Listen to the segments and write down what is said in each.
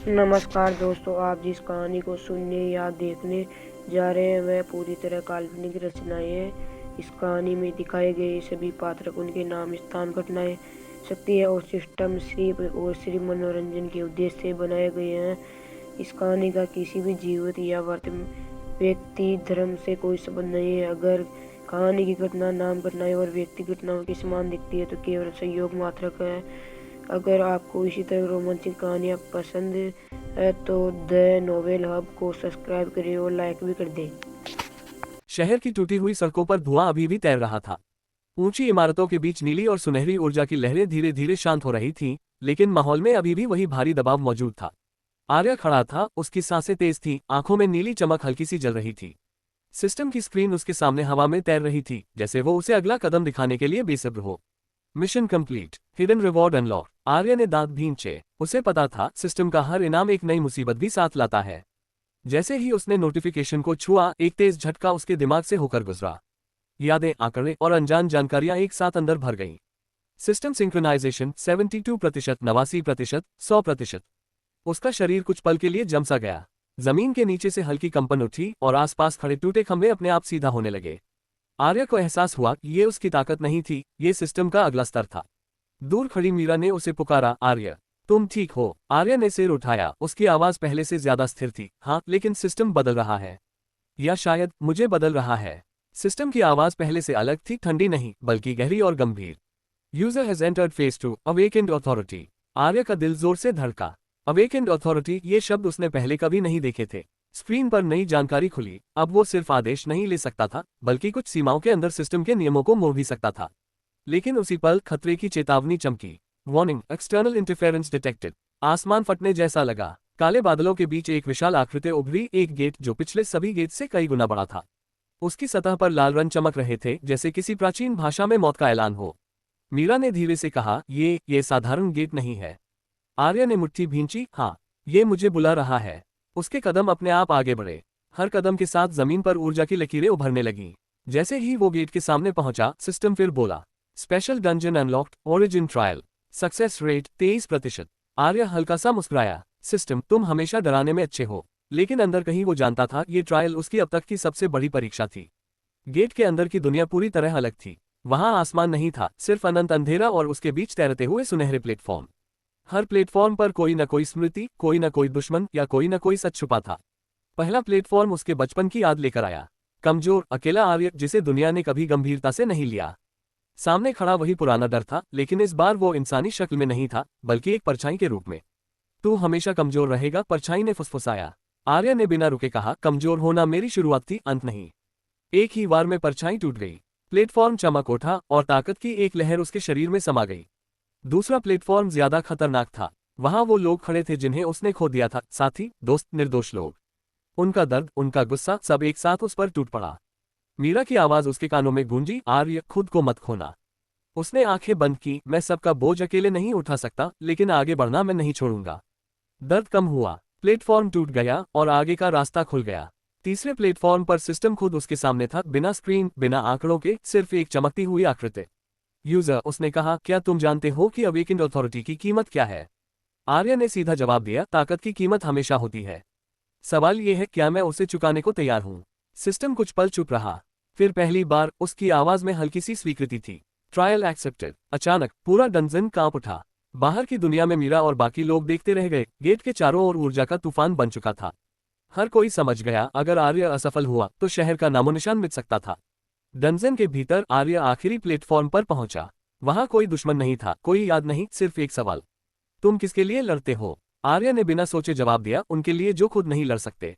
नमस्कार दोस्तों, आप जिस कहानी को सुनने या देखने जा रहे हैं वह पूरी तरह काल्पनिक रचनाएं हैं। इस कहानी में दिखाए गए सभी पात्र, उनके नाम, स्थान, घटनाएं, शक्तियाँ और सिस्टम सिर्फ मनोरंजन के उद्देश्य से बनाए गए हैं। इस कहानी का किसी भी जीवित या वर्तमान व्यक्ति धर्म से कोई संबंध नहीं है। अगर कहानी की घटना, नाम, घटनाएं और व्यक्ति घटनाओं के समान दिखती है तो केवल संयोग मात्र है। अगर आपको इसी तरह रोमांचक कहानियाँ पसंद है तो द नोवेल हब को सब्सक्राइब करें और लाइक भी कर दें। शहर की टूटी हुई सड़कों पर धुआं अभी भी तैर रहा था। ऊंची इमारतों के बीच नीली और सुनहरी ऊर्जा की लहरें धीरे धीरे शांत हो रही थीं, लेकिन माहौल में अभी भी वही भारी दबाव मौजूद था। आर्य खड़ा था, उसकी सांसें तेज थीं, आंखों में नीली चमक हल्की सी जल रही थी। सिस्टम की स्क्रीन उसके सामने हवा में तैर रही थी, जैसे वो उसे अगला कदम दिखाने के लिए बेसब्र हो। Mission complete, hidden reward unlock. Arya ने दांत भींचे। उसे पता था सिस्टम का हर इनाम एक नई मुसीबत भी साथ लाता है। जैसे ही उसने नोटिफिकेशन को छुआ, एक तेज झटका उसके दिमाग से होकर गुजरा। यादें, आंकड़े और अनजान जानकारियां एक साथ अंदर भर गईं। System synchronization 72%, 89%, 100%। उसका शरीर कुछ पल के लिए जम सा गया। जमीन के नीचे से हल्की कंपन उठी और आसपास खड़े टूटे खंभे अपने आप सीधा होने लगे। आर्य को एहसास हुआ कि ये उसकी ताकत नहीं थी, ये सिस्टम का अगला स्तर था। दूर खड़ी मीरा ने उसे पुकारा, आर्य, तुम ठीक हो? आर्य ने सिर उठाया, उसकी आवाज पहले से ज्यादा स्थिर थी। हाँ, लेकिन सिस्टम बदल रहा है। या शायद मुझे बदल रहा है। सिस्टम की आवाज पहले से अलग थी, ठंडी नहीं बल्कि गहरी और गंभीर। User has entered phase 2, awakened authority. Arya का दिल जोर से धड़का। अवेकेंड अथॉरिटी, ये शब्द उसने पहले कभी नहीं देखे थे। स्क्रीन पर नई जानकारी खुली। अब वो सिर्फ आदेश नहीं ले सकता था, बल्कि कुछ सीमाओं के अंदर सिस्टम के नियमों को मोड़ भी सकता था। लेकिन उसी पल खतरे की चेतावनी चमकी। Warning, external interference detected. आसमान फटने जैसा लगा। काले बादलों के बीच एक विशाल आकृति उभरी, एक गेट जो पिछले सभी गेट से कई गुना बड़ा था। उसकी सतह पर लाल रंग चमक रहे थे, जैसे किसी प्राचीन भाषा में मौत का ऐलान हो। मीरा ने धीरे से कहा, ये साधारण गेट नहीं है। आर्य ने मुट्ठी भींची। हाँ, ये मुझे बुला रहा है। उसके कदम अपने आप आगे बढ़े। हर कदम के साथ जमीन पर ऊर्जा की लकीरें उभरने लगीं। जैसे ही वो गेट के सामने पहुंचा, सिस्टम फिर बोला, special dungeon unlocked, origin trial, success rate 23%। आर्य हल्का सा मुस्कुराया। सिस्टम, तुम हमेशा डराने में अच्छे हो। लेकिन अंदर कहीं वो जानता था ये ट्रायल उसकी अब तक की सबसे बड़ी परीक्षा थी। गेट के अंदर की दुनिया पूरी तरह अलग थी। वहां आसमान नहीं था, सिर्फ अनंत अंधेरा और उसके बीच तैरते हुए सुनहरे प्लेटफॉर्म। हर प्लेटफॉर्म पर कोई न कोई स्मृति, कोई न कोई दुश्मन या कोई न कोई सच छुपा था। पहला प्लेटफॉर्म उसके बचपन की याद लेकर आया। कमजोर, अकेला आर्य जिसे दुनिया ने कभी गंभीरता से नहीं लिया। सामने खड़ा वही पुराना डर था, लेकिन इस बार वो इंसानी शक्ल में नहीं था, बल्कि एक परछाई के रूप में। तू हमेशा कमजोर रहेगा, परछाई ने फुसफुसाया। आर्य ने बिना रुके कहा, कमजोर होना मेरी शुरुआत थी, अंत नहीं। एक ही वार में परछाई टूट गई। प्लेटफॉर्म चमक उठा और ताकत की एक लहर उसके शरीर में समा गई। दूसरा प्लेटफॉर्म ज्यादा खतरनाक था। वहां वो लोग खड़े थे जिन्हें उसने खो दिया था, साथी, दोस्त, निर्दोष लोग। उनका दर्द, उनका गुस्सा, सब एक साथ उस पर टूट पड़ा। मीरा की आवाज उसके कानों में गूंजी, आर्य, खुद को मत खोना। उसने आंखें बंद की। मैं सबका बोझ अकेले नहीं उठा सकता, लेकिन आगे बढ़ना मैं नहीं छोड़ूंगा। दर्द कम हुआ। प्लेटफॉर्म टूट गया और आगे का रास्ता खुल गया। तीसरे प्लेटफॉर्म पर सिस्टम खुद उसके सामने था, बिना स्क्रीन, बिना आंकड़ों के, सिर्फ एक चमकती हुई आकृति। यूजर, उसने कहा, क्या तुम जानते हो कि अवेकेंड अथॉरिटी की कीमत क्या है? आर्य ने सीधा जवाब दिया, ताकत की कीमत हमेशा होती है। सवाल यह है, क्या मैं उसे चुकाने को तैयार हूं? सिस्टम कुछ पल चुप रहा। फिर पहली बार उसकी आवाज में हल्की सी स्वीकृति थी। Trial accepted. अचानक पूरा डंजन कांप उठा। बाहर की दुनिया में मीरा और बाकी लोग देखते रह गए। गेट के चारों ओर ऊर्जा का तूफान बन चुका था। हर कोई समझ गया, अगर आर्य असफल हुआ तो शहर का नामोनिशान मिट सकता था। डंजन के भीतर आर्य आखिरी प्लेटफॉर्म पर पहुंचा। वहां कोई दुश्मन नहीं था, कोई याद नहीं, सिर्फ एक सवाल, तुम किसके लिए लड़ते हो? आर्य ने बिना सोचे जवाब दिया, उनके लिए जो खुद नहीं लड़ सकते,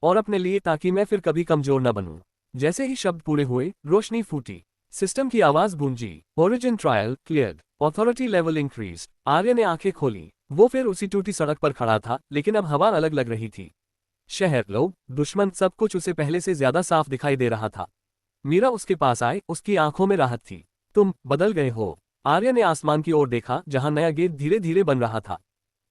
और अपने लिए, ताकि मैं फिर कभी कमजोर न बनूं। जैसे ही शब्द पूरे हुए, रोशनी फूटी। सिस्टम की आवाज गूंजी, origin trial cleared, authority level increase. Arya ने आंखें खोली। वो फिर उसी टूटी सड़क पर खड़ा था, लेकिन अब हवा अलग लग रही थी। शहर, लोग, दुश्मन, सब कुछ उसे पहले से ज्यादा साफ दिखाई दे रहा था। मीरा उसके पास आए, उसकी आंखों में राहत थी। तुम बदल गए हो। आर्य ने आसमान की ओर देखा, जहां नया गेट धीरे धीरे बन रहा था।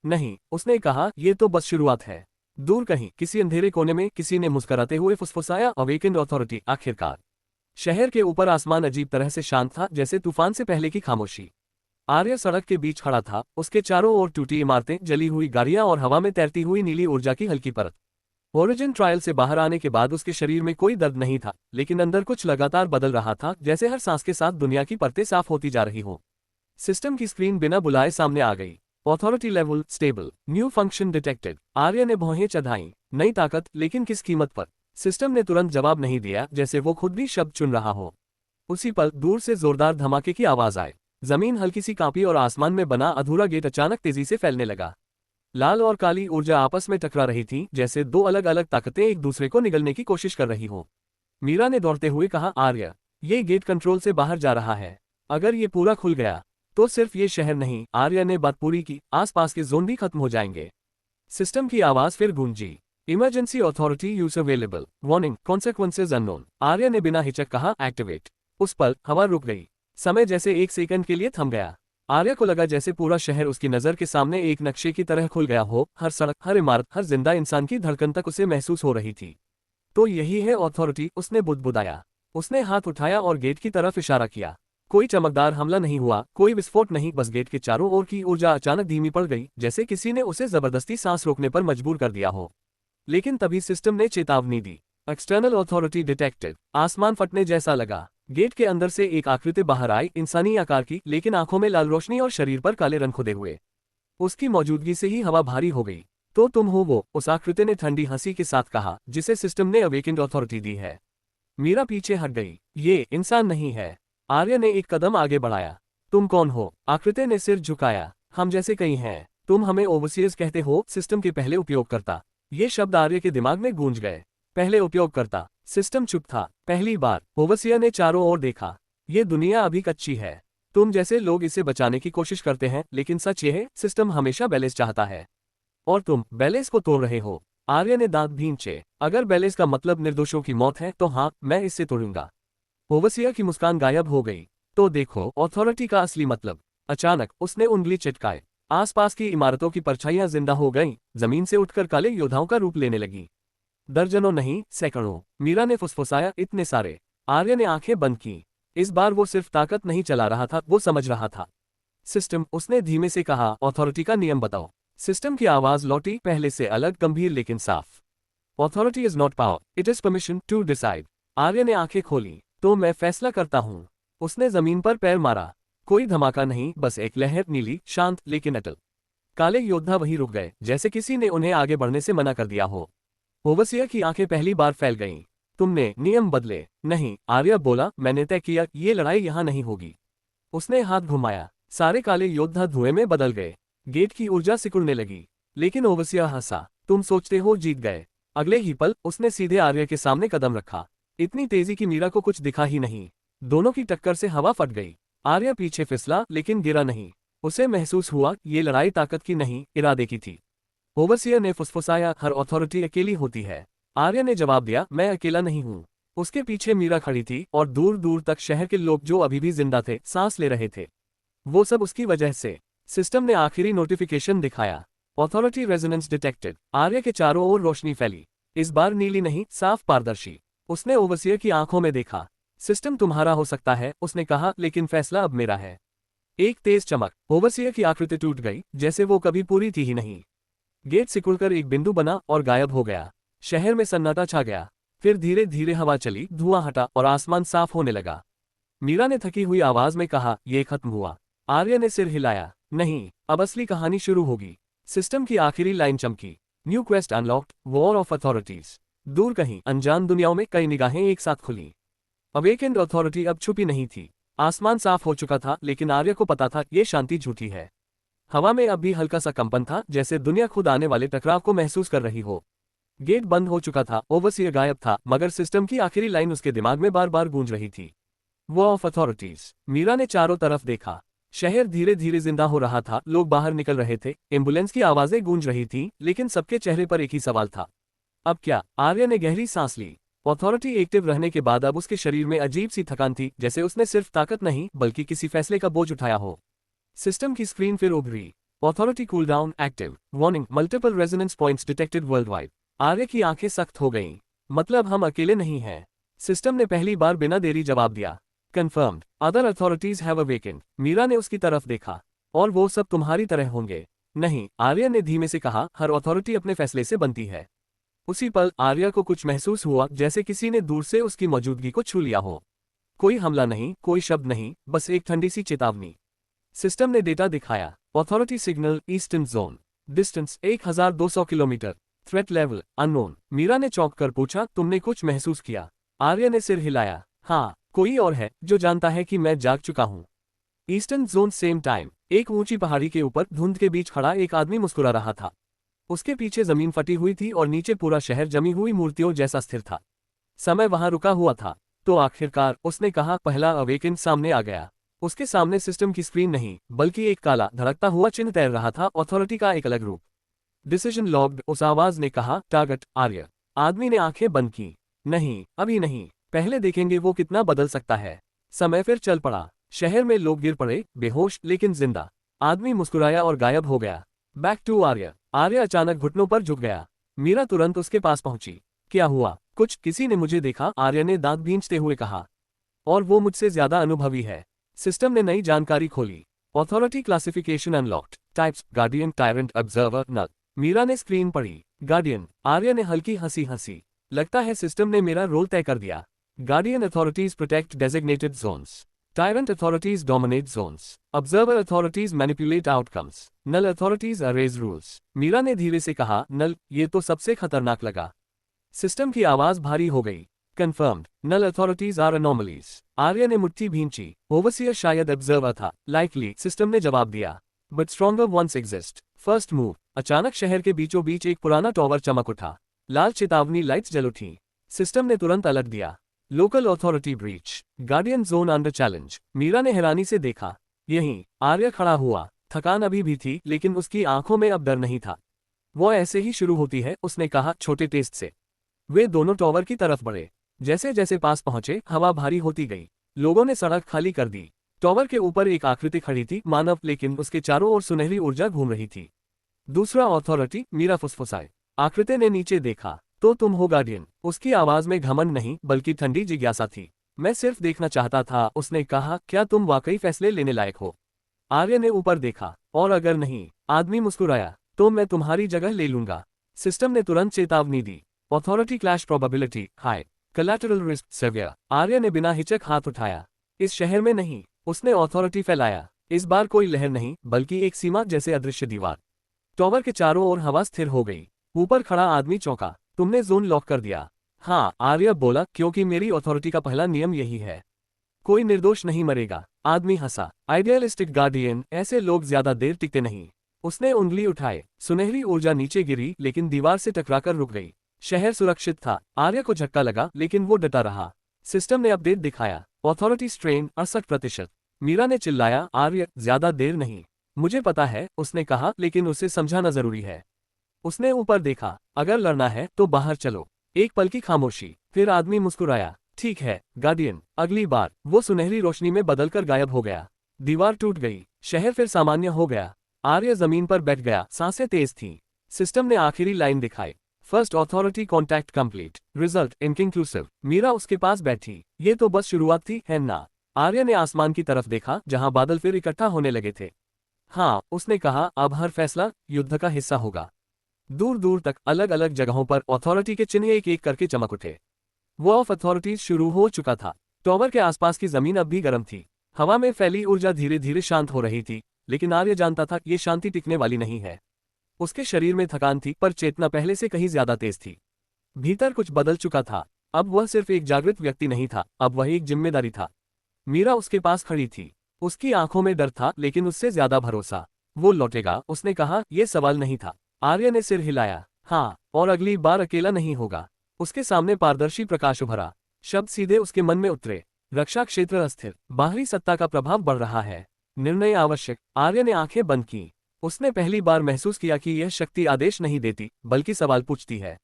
नहीं, उसने कहा, यह तो बस शुरुआत है। दूर कहीं, किसी अंधेरे कोने में किसी ने मुस्कुराते हुए फुसफुसाया, अवेकेंड अथॉरिटी, आखिरकार। शहर के ऊपर आसमान अजीब तरह से शांत था, जैसे तूफान से पहले की खामोशी। आर्य सड़क के बीच खड़ा था, उसके चारों ओर टूटी इमारतें, जली हुई गाड़ियां और हवा में तैरती हुई नीली ऊर्जा की हल्की परत। ओरिजिन ट्रायल से बाहर आने के बाद उसके शरीर में कोई दर्द नहीं था, लेकिन अंदर कुछ लगातार बदल रहा था, जैसे हर सांस के साथ दुनिया की परतें साफ होती जा रही हो। सिस्टम की स्क्रीन बिना बुलाए सामने आ गई। Authority level stable, new function detected. Arya ने भौहें चढ़ाईं। नई ताकत, लेकिन किस कीमत पर? सिस्टम ने तुरंत जवाब नहीं दिया, जैसे वो खुद भी शब्द चुन रहा हो। उसी पल दूर से जोरदार धमाके की आवाज आई। जमीन हल्की सी कांपी और आसमान में बना अधूरा गेट अचानक तेजी से फैलने लगा। लाल और काली ऊर्जा आपस में टकरा रही थी, जैसे दो अलग अलग ताकतें एक दूसरे को निगलने की कोशिश कर रही हो। मीरा ने दौड़ते हुए कहा, आर्य, ये गेट कंट्रोल से बाहर जा रहा है। अगर ये पूरा खुल गया तो सिर्फ ये शहर नहीं, आर्य ने बात पूरी की, आसपास के जोन भी खत्म हो जाएंगे। सिस्टम की आवाज फिर गूंजी। Emergency authority use available, warning, consequences unknown. Arya ने बिना हिचक कहा, एक्टिवेट। उस पल हवा रुक गई। समय जैसे एक सेकंड के लिए थम गया। आर्य को लगा जैसे पूरा शहर उसकी नजर के सामने एक नक्शे की तरह खुल गया हो। हर सड़क, हर इमारत, हर जिंदा इंसान की धड़कन तक उसे महसूस हो रही थी। तो यही है अथॉरिटी, उसने बुदबुदाया। उसने हाथ उठाया और गेट की तरफ इशारा किया। कोई चमकदार हमला नहीं हुआ, कोई विस्फोट नहीं, बस गेट के चारों ओर की ऊर्जा अचानक धीमी पड़ गई, जैसे किसी ने उसे जबरदस्ती सांस रोकने पर मजबूर कर दिया हो। लेकिन तभी सिस्टम ने चेतावनी दी। External authority detected. आसमान फटने जैसा लगा। गेट के अंदर से एक आकृति बाहर आई, इंसानी आकार की, लेकिन आंखों में लाल रोशनी और शरीर पर काले रंग खुदे हुए। उसकी मौजूदगी से ही हवा भारी हो गई। तो तुम हो वो, उस आकृति ने ठंडी हंसी के साथ कहा, जिसे सिस्टम ने अवेकेंड अथॉरिटी दी है। मीरा पीछे हट गई। ये इंसान नहीं है। आर्य ने एक कदम आगे बढ़ाया। तुम कौन हो? आकृति ने सिर झुकाया। हम जैसे कई हैं। तुम हमें ओवरसीयर्स कहते हो, सिस्टम के पहले उपयोगकर्ता। ये शब्द आर्य के दिमाग में गूंज गए। पहले उपयोगकर्ता। सिस्टम चुप था। पहली बार ओवरसीयर ने चारों ओर देखा। ये दुनिया अभी कच्ची है। तुम जैसे लोग इसे बचाने की कोशिश करते हैं, लेकिन सच ये है, सिस्टम हमेशा बैलेंस चाहता है। और तुम बैलेंस को तोड़ रहे हो। आर्य ने दांत भींचे। अगर बैलेंस का मतलब निर्दोषों की मौत है, तो हाँ, मैं इससे तोड़ूंगा। ओवरसीयर की मुस्कान गायब हो गई। तो देखो अथॉरिटी का असली मतलब। अचानक उसने उंगली चिटकाए। आसपास की इमारतों की परछाइयां जिंदा हो गईं, जमीन से उठकर काले योद्धाओं का रूप लेने लगी। दर्जनों नहीं, सैकड़ों। मीरा ने फुसफुसाया, इतने सारे। आर्य ने आंखें बंद की। इस बार वो सिर्फ ताकत नहीं चला रहा था, वो समझ रहा था। सिस्टम, उसने धीमे से कहा, अथॉरिटी का नियम बताओ। सिस्टम की आवाज लौटी, पहले से अलग, गंभीर लेकिन साफ। Authority is not power, it is permission to decide. Arya ने आंखें खोली। तो मैं फैसला करता हूं। उसने जमीन पर पैर मारा। कोई धमाका नहीं, बस एक लहर, नीली, शांत, लेकिन अटल। काले योद्धा वहीं रुक गए, जैसे किसी ने उन्हें आगे बढ़ने से मना कर दिया हो। ओवरसीयर की आंखें पहली बार फैल गईं। तुमने नियम बदले? नहीं, आर्य बोला, मैंने तय किया, ये लड़ाई यहां नहीं होगी। उसने हाथ घुमाया। सारे काले योद्धा धुएं में बदल गए। गेट की ऊर्जा सिकुड़ने लगी। लेकिन ओवरसीयर हंसा। तुम सोचते हो जीत गए? अगले ही पल उसने सीधे आर्य के सामने कदम रखा। इतनी तेजी की मीरा को कुछ दिखा ही नहीं। दोनों की टक्कर से हवा फट गई। आर्य पीछे फिसला, लेकिन गिरा नहीं। उसे महसूस हुआ, ये लड़ाई ताकत की नहीं, इरादे की थी। ओवरसीयर ने फुसफुसाया, हर अथॉरिटी अकेली होती है। आर्य ने जवाब दिया, मैं अकेला नहीं हूं। उसके पीछे मीरा खड़ी थी, और दूर दूर तक शहर के लोग जो अभी भी जिंदा थे, सांस ले रहे थे। वो सब उसकी वजह से। सिस्टम ने आखिरी नोटिफिकेशन दिखाया। Authority resonance detected. आर्य के चारों ओर रोशनी फैली। इस बार नीली नहीं, साफ पारदर्शी। उसने ओवरसीयर की आंखों में देखा। सिस्टम तुम्हारा हो सकता है, उसने कहा, लेकिन फैसला अब मेरा है। एक तेज चमक। ओवरसीयर की आकृति टूट गई, जैसे वो कभी पूरी थी ही नहीं। गेट सिकुड़कर एक बिंदु बना और गायब हो गया। शहर में सन्नाटा छा गया। फिर धीरे धीरे हवा चली, धुआं हटा और आसमान साफ होने लगा। मीरा ने थकी हुई आवाज में कहा, ये खत्म हुआ। आर्य ने सिर हिलाया। नहीं, अब असली कहानी शुरू होगी। सिस्टम की आखिरी लाइन चमकी। New quest unlocked, war of authorities. दूर कहीं अनजान दुनियाओं में कई निगाहें एक साथ खुली। अवेकेंड अथॉरिटी अब छुपी नहीं थी। आसमान साफ हो चुका था, लेकिन आर्य को पता था, ये शांति झूठी है। हवा में अब भी हल्का सा कंपन था, जैसे दुनिया खुद आने वाले टकराव को महसूस कर रही हो। गेट बंद हो चुका था, ओवरसीयर गायब था, मगर सिस्टम की आखिरी लाइन उसके दिमाग में बार बार गूंज रही थी। War of authorities. मीरा ने चारों तरफ देखा। शहर धीरे धीरे जिंदा हो रहा था, लोग बाहर निकल रहे थे, एम्बुलेंस की आवाजें गूंज रही थीं, लेकिन सबके चेहरे पर एक ही सवाल था, अब क्या? आर्य ने गहरी सांस ली। अथॉरिटी एक्टिव रहने के बाद अब उसके शरीर में अजीब सी थकान थी, जैसे उसने सिर्फ ताकत नहीं, बल्कि किसी फैसले का बोझ उठाया हो। सिस्टम की स्क्रीन फिर उभरी। Authority cool down active, warning, multiple resonance points detected world wide. Arya की आंखें सख्त हो गईं। मतलब हम अकेले नहीं हैं। सिस्टम ने पहली बार बिना देरी जवाब दिया। Confirmed. Other authorities have awakened. Meera ने उसकी तरफ देखा। और वो सब तुम्हारी तरह होंगे। नहीं, आर्या ने धीमे से कहा, हर अथॉरिटी अपने फैसले से बनती है। उसी पल आर्या को कुछ महसूस हुआ, जैसे किसी ने दूर से उसकी मौजूदगी को छू लिया हो। कोई हमला नहीं, कोई शब्द नहीं, बस एक ठंडी सी चेतावनी। सिस्टम ने डेटा दिखाया। Authority signal eastern zone, distance 1200 kilometre, threat level unknown. Meera ने चौंक कर पूछा, तुमने कुछ महसूस किया? आर्या ने सिर हिलाया। हाँ, कोई और है जो जानता है कि मैं जाग चुका हूँ। Eastern zone same time. एक ऊंची पहाड़ी के ऊपर धुंध के बीच खड़ा एक आदमी मुस्कुरा रहा था। उसके पीछे जमीन फटी हुई थी और नीचे पूरा शहर जमी हुई मूर्तियों जैसा स्थिर था। समय वहां रुका हुआ था। तो आखिरकार, उसने कहा, पहला अवेकन सामने आ गया। उसके सामने सिस्टम की स्क्रीन नहीं, बल्कि एक काला धड़कता हुआ चिन्ह तैर रहा था, अथॉरिटी का एक अलग रूप। डिसीजन लॉग्ड, उस आवाज ने कहा, टारगेट आर्य। आदमी ने आंखें बंद की। नहीं, अभी नहीं, पहले देखेंगे वो कितना बदल सकता है। समय फिर चल पड़ा। शहर में लोग गिर पड़े, बेहोश लेकिन जिंदा। आदमी मुस्कुराया और गायब हो गया। बैक टू आर्य। आर्य अचानक घुटनों पर झुक गया। मीरा तुरंत उसके पास पहुंची। क्या हुआ? कुछ, किसी ने मुझे देखा, आर्य ने दांत भींचते हुए कहा। और वो मुझसे ज्यादा अनुभवी है। सिस्टम ने नई जानकारी खोली। Authority classification unlocked. Types, guardian, tyrant, observer, null. Meera ने स्क्रीन पढ़ी। गार्डियन। आर्य ने हल्की हंसी हंसी। लगता है सिस्टम ने मेरा रोल तय कर दिया। Guardian authorities protect designated zones. Tyrant authorities dominate zones. Observer authorities manipulate outcomes. Null authorities erase rules. Meera ने धीरे से कहा, नल, ये तो सबसे खतरनाक लगा। सिस्टम की आवाज भारी हो गई। Confirmed. Null authorities are anomalies. आर्य ने मुट्ठी भींची। ओवरसियर शायद ऑब्जर्वर था। Likely, सिस्टम ने जवाब दिया। But stronger ones exist. First move. अचानक शहर के बीचों बीच एक पुराना टॉवर चमक उठा। लाल चेतावनी लाइट्स जल उठी। सिस्टम ने तुरंत अलर्ट दिया। Local authority breach, guardian zone under challenge. Meera ने हैरानी से देखा। यहीं आर्य खड़ा हुआ। थकान अभी भी थी, लेकिन उसकी आंखों में अब डर नहीं था। वो ऐसे ही शुरू होती है, उसने कहा, छोटे टेस्ट से। वे दोनों टॉवर की तरफ बढ़े। जैसे जैसे पास पहुंचे, हवा भारी होती गई। लोगों ने सड़क खाली कर दी। टॉवर के ऊपर एक आकृति खड़ी थी, मानव, लेकिन उसके चारों ओर सुनहरी ऊर्जा घूम रही थी। दूसरा अथॉरिटी, मीरा फुसफुसाए। आकृति ने नीचे देखा। तो तुम हो गार्डियन। उसकी आवाज में घमंड नहीं, बल्कि ठंडी जिज्ञासा थी। मैं सिर्फ देखना चाहता था, उसने कहा, क्या तुम वाकई फैसले लेने लायक हो? आर्य ने ऊपर देखा। और अगर नहीं, आदमी मुस्कुराया, तो मैं तुम्हारी जगह ले लूंगा। सिस्टम ने तुरंत चेतावनी दी। Authority clash probability high, collateral risk severe. Arya ने बिना हिचक हाथ उठाया। इस शहर में नहीं, उसने अथॉरिटी फैलाया। इस बार कोई लहर नहीं, बल्कि एक सीमा जैसे अदृश्य दीवार। टॉवर के चारों ओर हवा स्थिर हो गई। ऊपर खड़ा आदमी चौंका। तुमने जोन लॉक कर दिया? हाँ, आर्य बोला, क्योंकि मेरी अथॉरिटी का पहला नियम यही है। कोई निर्दोष नहीं मरेगा। आदमी हंसा। आइडियलिस्टिक गार्डियन, ऐसे लोग ज्यादा देर टिकते नहीं। उसने उंगली उठाए। सुनहरी ऊर्जा नीचे गिरी, लेकिन दीवार से टकराकर रुक गई। शहर सुरक्षित था। आर्य को झटका लगा, लेकिन वो डटा रहा। सिस्टम ने अपडेट दिखाया। Authority strain 68%। मीरा ने चिल्लाया, आर्य, ज्यादा देर नहीं। मुझे पता है, उसने कहा, लेकिन उसे समझाना जरूरी है। उसने ऊपर देखा। अगर लड़ना है तो बाहर चलो। एक पल की खामोशी, फिर आदमी मुस्कुराया। ठीक है गार्डियन, अगली बार। वो सुनहरी रोशनी में बदलकर गायब हो गया। दीवार टूट गई। शहर फिर सामान्य हो गया। आर्य जमीन पर बैठ गया, सांसें तेज थीं। सिस्टम ने आखिरी लाइन दिखाई। First authority contact complete, result inconclusive. Meera उसके पास बैठी। ये तो बस शुरुआत थी, है ना? आर्य ने आसमान की तरफ देखा, जहां बादल फिर इकट्ठा होने लगे थे। हाँ, उसने कहा, अब हर फैसला युद्ध का हिस्सा होगा। दूर दूर तक अलग अलग जगहों पर अथॉरिटी के चिन्ह एक एक करके चमक उठे। वो ऑफ अथॉरिटीज शुरू हो चुका था। टॉवर के आसपास की जमीन अब भी गर्म थी। हवा में फैली ऊर्जा धीरे धीरे शांत हो रही थी, लेकिन आर्य जानता था ये शांति टिकने वाली नहीं है। उसके शरीर में थकान थी, पर चेतना पहले से कहीं ज्यादा तेज थी। भीतर कुछ बदल चुका था। अब वह सिर्फ एक जागृत व्यक्ति नहीं था, अब वह एक जिम्मेदारी था। मीरा उसके पास खड़ी थी। उसकी आंखों में डर था, लेकिन उससे ज्यादा भरोसा। वो लौटेगा, उसने कहा। यह सवाल नहीं था। आर्य ने सिर हिलाया। हाँ, और अगली बार अकेला नहीं होगा। उसके सामने पारदर्शी प्रकाश उभरा। शब्द सीधे उसके मन में उतरे। रक्षा क्षेत्र अस्थिर, बाहरी सत्ता का प्रभाव बढ़ रहा है, निर्णय आवश्यक। आर्य ने आंखें बंद की। उसने पहली बार महसूस किया कि यह शक्ति आदेश नहीं देती, बल्कि सवाल पूछती है।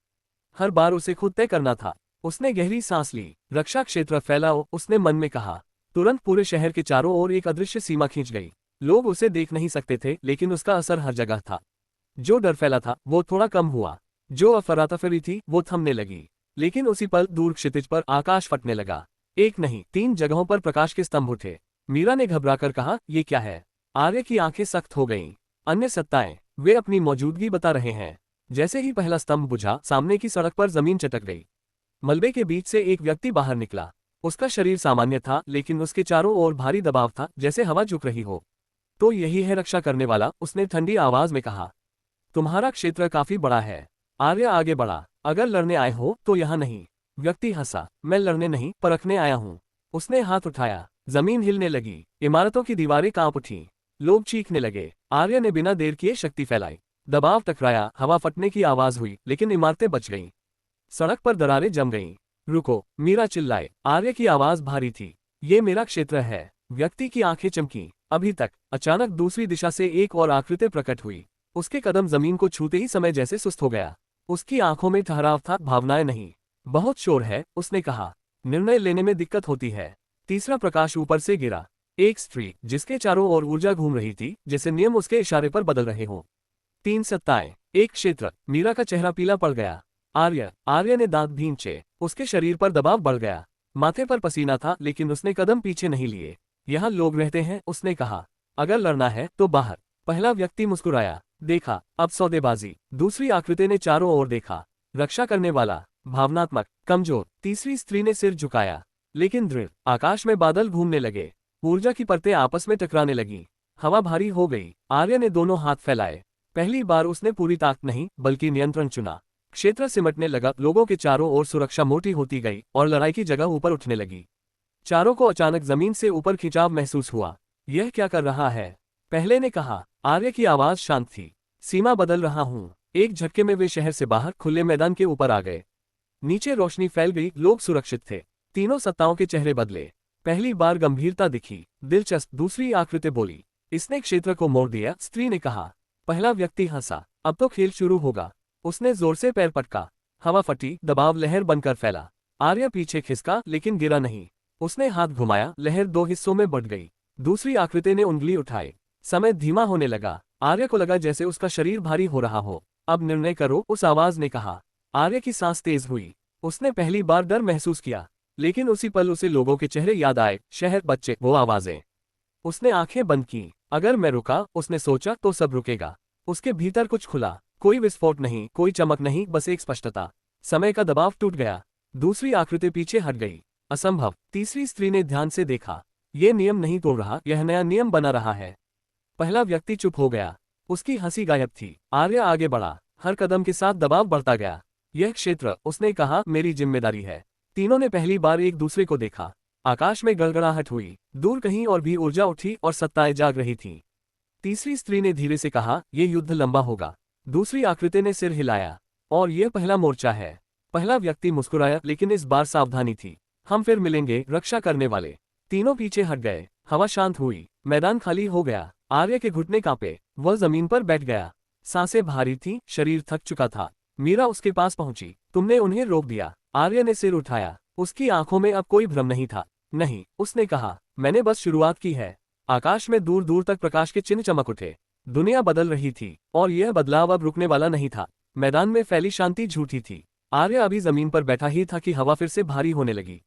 हर बार उसे खुद तय करना था। उसने गहरी सांस ली। रक्षा क्षेत्र फैलाओ, उसने मन में कहा। तुरंत पूरे शहर के चारों ओर एक अदृश्य सीमा खींच गई। लोग उसे देख नहीं सकते थे, लेकिन उसका असर हर जगह था। जो डर फैला था वो थोड़ा कम हुआ। जो अफरातफरी थी वो थमने लगी। लेकिन उसी पल दूर क्षितिज पर आकाश फटने लगा। एक नहीं 3 जगहों पर प्रकाश के स्तंभ उठे। मीरा ने घबराकर कहा, ये क्या है? आर्य की आंखें सख्त हो गईं। अन्य सत्ताएं, वे अपनी मौजूदगी बता रहे हैं। जैसे ही पहला स्तंभ बुझा, सामने की सड़क पर जमीन चटक गई। मलबे के बीच से एक व्यक्ति बाहर निकला। उसका शरीर सामान्य था, लेकिन उसके चारों ओर भारी दबाव था, जैसे हवा झुक रही हो। तो यही है रक्षा करने वाला, उसने ठंडी आवाज में कहा। तुम्हारा क्षेत्र काफी बड़ा है। आर्य आगे बढ़ा। अगर लड़ने आए हो तो यहाँ नहीं। व्यक्ति हंसा। मैं लड़ने नहीं, परखने आया हूँ। उसने हाथ उठाया। जमीन हिलने लगी। इमारतों की दीवारें कांप उठीं। लोग चीखने लगे। आर्य ने बिना देर किए शक्ति फैलाई। दबाव टकराया, हवा फटने की आवाज हुई, लेकिन इमारतें बच गईं। सड़क पर दरारें जम गईं। रुको, मीरा चिल्लाए। आर्य की आवाज भारी थी। ये मेरा क्षेत्र है। व्यक्ति की आंखें चमकीं। अभी तक। अचानक दूसरी दिशा से एक और आकृति प्रकट हुई। उसके कदम जमीन को छूते ही समय जैसे सुस्त हो गया। उसकी आंखों में ठहराव था, भावनाएं नहीं। बहुत शोर है, उसने कहा। निर्णय लेने में दिक्कत होती है। तीसरा प्रकाश ऊपर से गिरा। एक स्त्री, जिसके चारों ओर ऊर्जा घूम रही थी, जैसे नियम उसके इशारे पर बदल रहे हों। 3 सत्ताएं, एक क्षेत्र। मीरा का चेहरा पीला पड़ गया। आर्य ने दांत भींचे। उसके शरीर पर दबाव बढ़ गया। माथे पर पसीना था, लेकिन उसने कदम पीछे नहीं लिए। यहाँ लोग रहते हैं, उसने कहा। अगर लड़ना है तो बाहर। पहला व्यक्ति मुस्कुराया। देखा, अब सौदेबाजी। दूसरी आकृति ने चारों ओर देखा। रक्षा करने वाला, भावनात्मक, कमजोर। तीसरी स्त्री ने सिर झुकाया, लेकिन दृढ़। आकाश में बादल घूमने लगे। ऊर्जा की परतें आपस में टकराने लगी। हवा भारी हो गई। आर्य ने दोनों हाथ फैलाए। पहली बार उसने पूरी ताकत नहीं, बल्कि नियंत्रण चुना। क्षेत्र सिमटने लगा। लोगों के चारों ओर सुरक्षा मोटी होती गई और लड़ाई की जगह ऊपर उठने लगी। चारों को अचानक जमीन से ऊपर खिंचाव महसूस हुआ। यह क्या कर रहा है? पहले ने कहा। आर्य की आवाज शांत थी। सीमा बदल रहा हूं। एक झटके में वे शहर से बाहर खुले मैदान के ऊपर आ गए। नीचे रोशनी फैल गई। लोग सुरक्षित थे। तीनों सत्ताओं के चेहरे बदले। पहली बार गंभीरता दिखी। दिलचस्प, दूसरी आकृति बोली। इसने क्षेत्र को मोड़ दिया, स्त्री ने कहा। पहला व्यक्ति हंसा। अब तो खेल शुरू होगा। उसने जोर से पैर पटका। हवा फटी, दबाव लहर बनकर फैला। आर्य पीछे खिसका, लेकिन गिरा नहीं। उसने हाथ घुमाया, लहर 2 हिस्सों में बढ़ गई। दूसरी आकृति ने उंगली उठाई। समय धीमा होने लगा। आर्य को लगा जैसे उसका शरीर भारी हो रहा हो। अब निर्णय करो, उस आवाज ने कहा। आर्य की सांस तेज हुई। उसने पहली बार डर महसूस किया, लेकिन उसी पल उसे लोगों के चेहरे याद आए। शहर, बच्चे, वो आवाजें। उसने आंखें बंद की। अगर मैं रुका, उसने सोचा, तो सब रुकेगा। उसके भीतर कुछ खुला। कोई विस्फोट नहीं, कोई चमक नहीं, बस एक स्पष्टता। समय का दबाव टूट गया। दूसरी आकृति पीछे हट गई। असंभव। तीसरी स्त्री ने ध्यान से देखा। ये नियम नहीं तोड़ रहा, यह नया नियम बना रहा है। पहला व्यक्ति चुप हो गया। उसकी हंसी गायब थी। आर्य आगे बढ़ा। हर कदम के साथ दबाव बढ़ता गया। यह क्षेत्र, उसने कहा, मेरी जिम्मेदारी है। तीनों ने पहली बार एक दूसरे को देखा। आकाश में गड़गड़ाहट हुई। दूर कहीं और भी ऊर्जा उठी और सत्ताएं जाग रही थीं। तीसरी स्त्री ने धीरे से कहा, यह युद्ध लंबा होगा। दूसरी आकृति ने सिर हिलाया। और यह पहला मोर्चा है। पहला व्यक्ति मुस्कुराया, लेकिन इस बार सावधानी थी। हम फिर मिलेंगे, रक्षा करने वाले। तीनों पीछे हट गए। हवा शांत हुई। मैदान खाली हो गया। आर्य के घुटने कांपे। वह जमीन पर बैठ गया। सांसें भारी थीं, शरीर थक चुका था। मीरा उसके पास पहुंची। तुमने उन्हें रोक दिया। आर्य ने सिर उठाया। उसकी आंखों में अब कोई भ्रम नहीं था। नहीं, उसने कहा, मैंने बस शुरुआत की है। आकाश में दूर दूर तक प्रकाश के चिन्ह चमक उठे। दुनिया बदल रही थी, और यह बदलाव अब रुकने वाला नहीं था। मैदान में फैली शांति झूठी थी। आर्य अभी जमीन पर बैठा ही था कि हवा फिर से भारी होने लगी।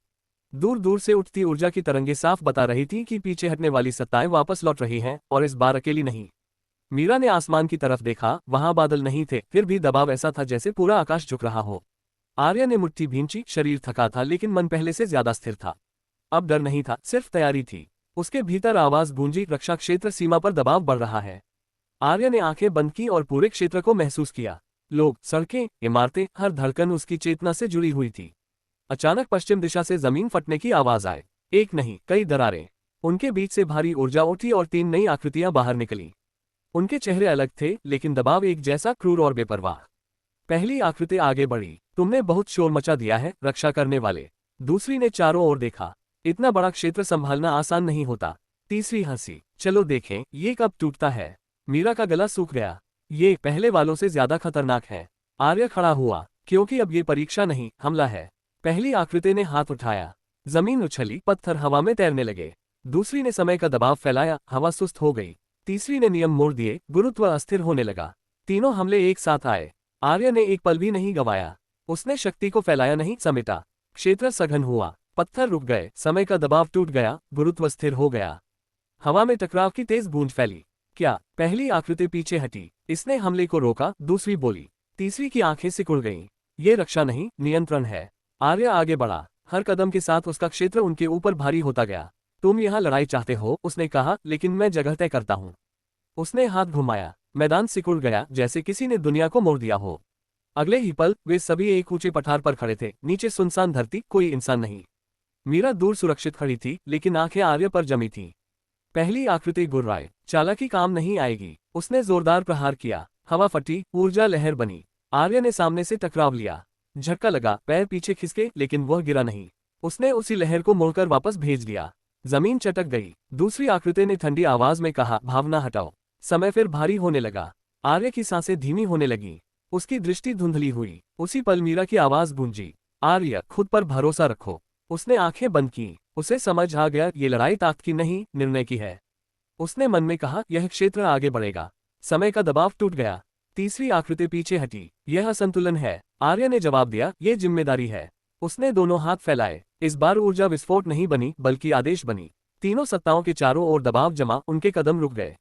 दूर दूर से उठती ऊर्जा की तरंगें साफ बता रही थी कि पीछे हटने वाली सत्ताएं वापस लौट रही हैं, और इस बार अकेली नहीं। मीरा ने आसमान की तरफ देखा। वहां बादल नहीं थे, फिर भी दबाव ऐसा था जैसे पूरा आकाश झुक रहा हो। आर्य ने मुट्ठी भींची। शरीर थका था, लेकिन मन पहले से ज्यादा स्थिर था। अब डर नहीं था, सिर्फ तैयारी थी। उसके भीतर आवाज गूंजी, रक्षा क्षेत्र सीमा पर दबाव बढ़ रहा है। आर्य ने आंखें बंद की और पूरे क्षेत्र को महसूस किया। लोग, सड़कें, इमारतें, हर धड़कन उसकी चेतना से जुड़ी हुई थी। अचानक पश्चिम दिशा से जमीन फटने की आवाज आई। एक नहीं, कई दरारें। उनके बीच से भारी ऊर्जा उठी और 3 नई आकृतियां बाहर निकली। उनके चेहरे अलग थे, लेकिन दबाव एक जैसा, क्रूर और बेपरवाह। पहली आकृति आगे बढ़ी। तुमने बहुत शोर मचा दिया है, रक्षा करने वाले। दूसरी ने चारों ओर देखा। इतना बड़ा क्षेत्र संभालना आसान नहीं होता। तीसरी हंसी। चलो देखें, ये कब टूटता है। मीरा का गला सूख गया। ये पहले वालों से ज्यादा खतरनाक है। आर्य खड़ा हुआ, क्योंकि अब ये परीक्षा नहीं, हमला है। पहली आकृति ने हाथ उठाया। जमीन उछली, पत्थर हवा में तैरने लगे। दूसरी ने समय का दबाव फैलाया, हवा सुस्त हो गई। तीसरी ने नियम मोड़ दिए, गुरुत्व अस्थिर होने लगा। तीनों हमले एक साथ आए। आर्य ने एक पल भी नहीं गंवाया। उसने शक्ति को फैलाया नहीं, समेटा। क्षेत्र सघन हुआ। पत्थर रुक गए, समय का दबाव टूट गया, गुरुत्व स्थिर हो गया। हवा में टकराव की तेज गूंज फैली। क्या? पहली आकृति पीछे हटी, इसने हमले को रोका, दूसरी बोली, तीसरी की आंखें सिकुड़ गईं। ये रक्षा नहीं, नियंत्रण है। आर्य आगे बढ़ा, हर कदम के साथ उसका क्षेत्र उनके ऊपर भारी होता गया। तुम यहाँ लड़ाई चाहते हो, उसने कहा, लेकिन मैं जगह तय करता हूँ। उसने हाथ घुमाया, मैदान सिकुड़ गया, जैसे किसी ने दुनिया को मोड़ दिया हो। अगले ही पल वे सभी एक ऊंचे पठार पर खड़े थे, नीचे सुनसान धरती, कोई इंसान नहीं। मीरा दूर सुरक्षित खड़ी थी, लेकिन आंखें आर्य पर जमी थीं। पहली आकृति गुर्राए, चालाकी काम नहीं आएगी। उसने जोरदार प्रहार किया, हवा फटी, ऊर्जा लहर बनी। आर्य ने सामने से टकराव लिया, झटका लगा, पैर पीछे खिसके, लेकिन वह गिरा नहीं। उसने उसी लहर को मोड़कर वापस भेज दिया। जमीन चटक गई। दूसरी आकृति ने ठंडी आवाज में कहा, भावना हटाओ। समय फिर भारी होने लगा। आर्य की सांसें धीमी होने लगी, उसकी दृष्टि धुंधली हुई। उसी पल मीरा की आवाज गूंजी, आर्य, खुद पर भरोसा रखो। उसने आंखें बंद की। उसे समझ आ गया, ये लड़ाई ताकत की नहीं, निर्णय की है। उसने मन में कहा, यह क्षेत्र आगे बढ़ेगा। समय का दबाव टूट गया। तीसरी आकृति पीछे हटी, यह असंतुलन है। आर्य ने जवाब दिया, ये जिम्मेदारी है। उसने दोनों हाथ फैलाए। इस बार ऊर्जा विस्फोट नहीं बनी, बल्कि आदेश बनी। तीनों सत्ताओं के चारों ओर दबाव जमा, उनके कदम रुक गए।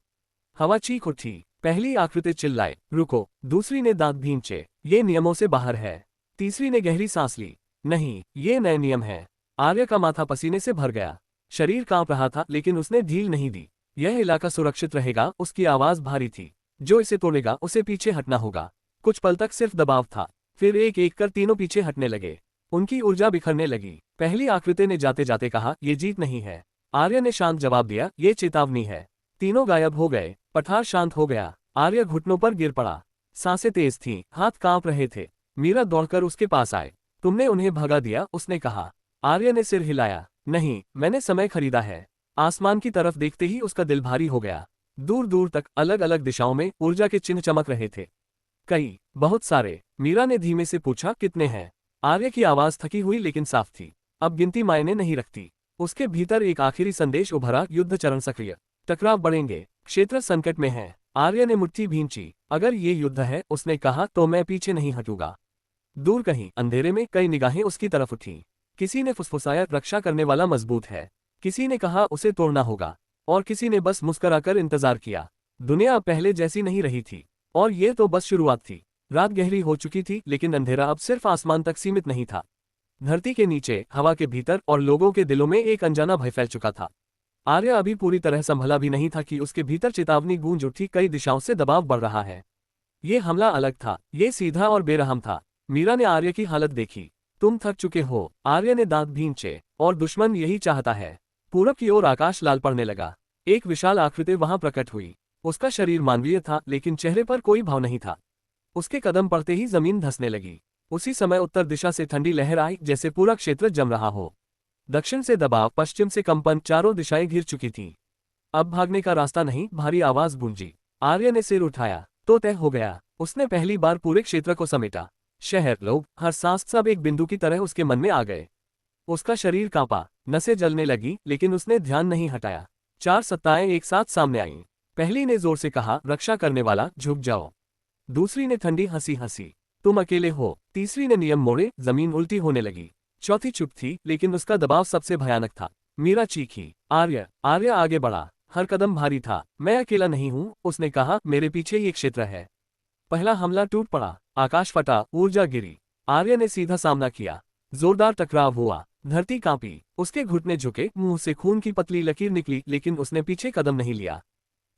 हवा चीख उठी। पहली आकृति चिल्लाए, रुको। दूसरी ने दांत भींचे, ये नियमों से बाहर है। तीसरी ने गहरी सांस ली, नहीं, ये नए नियम है। आर्य का माथा पसीने से भर गया, शरीर कांप रहा था, लेकिन उसने ढील नहीं दी। यह इलाका सुरक्षित रहेगा, उसकी आवाज भारी थी। जो इसे तोड़ेगा, उसे पीछे हटना होगा। कुछ पल तक सिर्फ दबाव था, फिर एक एक कर तीनों पीछे हटने लगे। उनकी ऊर्जा बिखरने लगी। पहली आकृति ने जाते जाते कहा, ये जीत नहीं है। आर्य ने शांत जवाब दिया, ये चेतावनी है। तीनों गायब हो गए। पठार शांत हो गया। आर्य घुटनों पर गिर पड़ा। सांसें तेज थीं, हाथ कांप रहे थे। मीरा दौड़कर उसके पास आए। तुमने उन्हें भगा दिया, उसने कहा। आर्य ने सिर हिलाया, नहीं, मैंने समय खरीदा है। आसमान की तरफ देखते ही उसका दिल भारी हो गया। दूर दूर तक अलग अलग दिशाओं में ऊर्जा के चिन्ह चमक रहे थे। कई, बहुत सारे। मीरा ने धीमे से पूछा, कितने हैं? आर्य की आवाज थकी हुई लेकिन साफ थी। अब गिनती मायने नहीं रखती। उसके भीतर एक आखिरी संदेश उभरा, युद्ध चरण सक्रिय, टकराव बढ़ेंगे, क्षेत्र संकट में है। आर्य ने मुट्ठी भींची। अगर ये युद्ध है, उसने कहा, तो मैं पीछे नहीं हटूंगा। दूर कहीं अंधेरे में कई निगाहें उसकी तरफ उठीं। किसी ने फुसफुसाया, रक्षा करने वाला मजबूत है। किसी ने कहा, उसे तोड़ना होगा। और किसी ने बस मुस्कुराकर इंतजार किया। दुनिया अब पहले जैसी नहीं रही थी, और ये तो बस शुरुआत थी। रात गहरी हो चुकी थी, लेकिन अंधेरा अब सिर्फ आसमान तक सीमित नहीं था। धरती के नीचे, हवा के भीतर और लोगों के दिलों में एक अनजाना भय फैल चुका था। आर्य अभी पूरी तरह संभला भी नहीं था कि उसके भीतर चेतावनी गूंज उठी, कई दिशाओं से दबाव बढ़ रहा है। ये हमला अलग था, ये सीधा और बेरहम था। मीरा ने आर्य की हालत देखी। तुम थक चुके हो, आर्य ने दांत भींचे, और दुश्मन यही चाहता है। पूरब की ओर आकाश लाल पड़ने लगा। एक विशाल आकृति वहां प्रकट हुई। उसका शरीर मानवीय था, लेकिन चेहरे पर कोई भाव नहीं था। उसके कदम पड़ते ही जमीन धंसने लगी। उसी समय उत्तर दिशा से ठंडी लहर आई, जैसे पूरा क्षेत्र जम रहा हो। दक्षिण से दबाव, पश्चिम से कंपन, चारों दिशाएं घिर चुकी थीं। अब भागने का रास्ता नहीं, भारी आवाज गूंजी। आर्य ने सिर उठाया, तो तय हो गया। उसने पहली बार पूरे क्षेत्र को समेटा। शहर, लोग, हर सांस, सब एक बिंदु की तरह उसके मन में आ गए। उसका शरीर कांपा, नसें जलने लगी, लेकिन उसने ध्यान नहीं हटाया। चार सत्ताएं एक साथ सामने आईं। पहली ने जोर से कहा, रक्षा करने वाला, झुक जाओ। दूसरी ने ठंडी हंसी हंसी, तुम अकेले हो। तीसरी ने नियम मोड़े, जमीन उल्टी होने लगी। चौथी चुप थी, लेकिन उसका दबाव सबसे भयानक था। मीरा चीखी, आर्य। आर्य आगे बढ़ा, हर कदम भारी था। मैं अकेला नहीं हूं, उसने कहा, मेरे पीछे ये क्षेत्र है। पहला हमला टूट पड़ा, आकाश फटा, ऊर्जा गिरी। आर्य ने सीधा सामना किया। जोरदार टकराव हुआ, धरती कांपी, उसके घुटने झुके, मुंह से खून की पतली लकीर निकली, लेकिन उसने पीछे कदम नहीं लिया।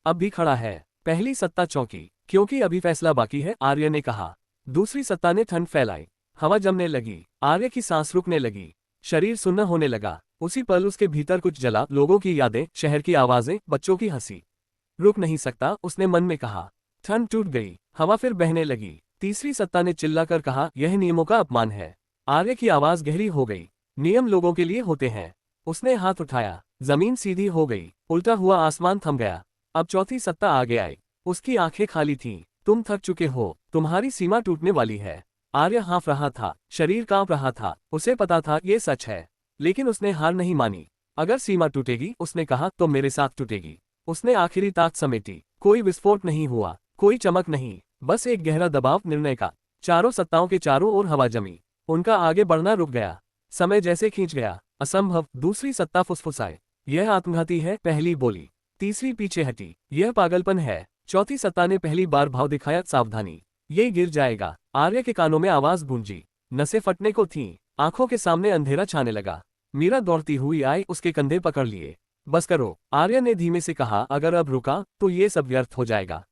अब भी खड़ा है। पहली सत्ता चौंकी, क्योंकि अभी फैसला बाकी है, आर्य ने कहा। दूसरी सत्ता ने ठंड फैलाई। हवा जमने लगी, आर्य की सांस रुकने लगी, शरीर सुन्न होने लगा। उसी पल उसके भीतर कुछ जला, लोगों की यादें, शहर की आवाजें, बच्चों की हंसी। रुक नहीं सकता, उसने मन में कहा। ठंड टूट गई, हवा फिर बहने लगी। तीसरी सत्ता ने चिल्लाकर कहा, यह नियमों का अपमान है। आर्य की आवाज गहरी हो गई, नियम लोगों के लिए होते हैं। उसने हाथ उठाया, जमीन सीधी हो गई, उल्टा हुआ आसमान थम गया। अब चौथी सत्ता आगे आई। उसकी आंखें खाली थीं। तुम थक चुके हो, तुम्हारी सीमा टूटने वाली है। आर्य हाँफ रहा था, शरीर कांप रहा था। उसे पता था ये सच है, लेकिन उसने हार नहीं मानी। अगर सीमा टूटेगी, उसने कहा, तो मेरे साथ टूटेगी। उसने आखिरी ताकत समेटी। कोई विस्फोट नहीं हुआ, कोई चमक नहीं, बस एक गहरा दबाव, निर्णय का। चारों सत्ताओं के चारों ओर हवा जमी। उनका आगे बढ़ना रुक गया। समय जैसे खींच गया। असंभव, दूसरी सत्ता फुसफुसाए। यह आत्मघाती है, पहली बोली। तीसरी पीछे हटी। यह पागलपन है। चौथी सत्ता ने पहली बार भाव दिखाया, सावधानी, ये गिर जाएगा। आर्य के कानों में आवाज गूंजी, नसें फटने को थीं, आंखों के सामने अंधेरा छाने लगा। मीरा दौड़ती हुई आई, उसके कंधे पकड़ लिए। बस करो, आर्य ने धीमे से कहा, अगर अब रुका तो ये सब व्यर्थ हो जाएगा।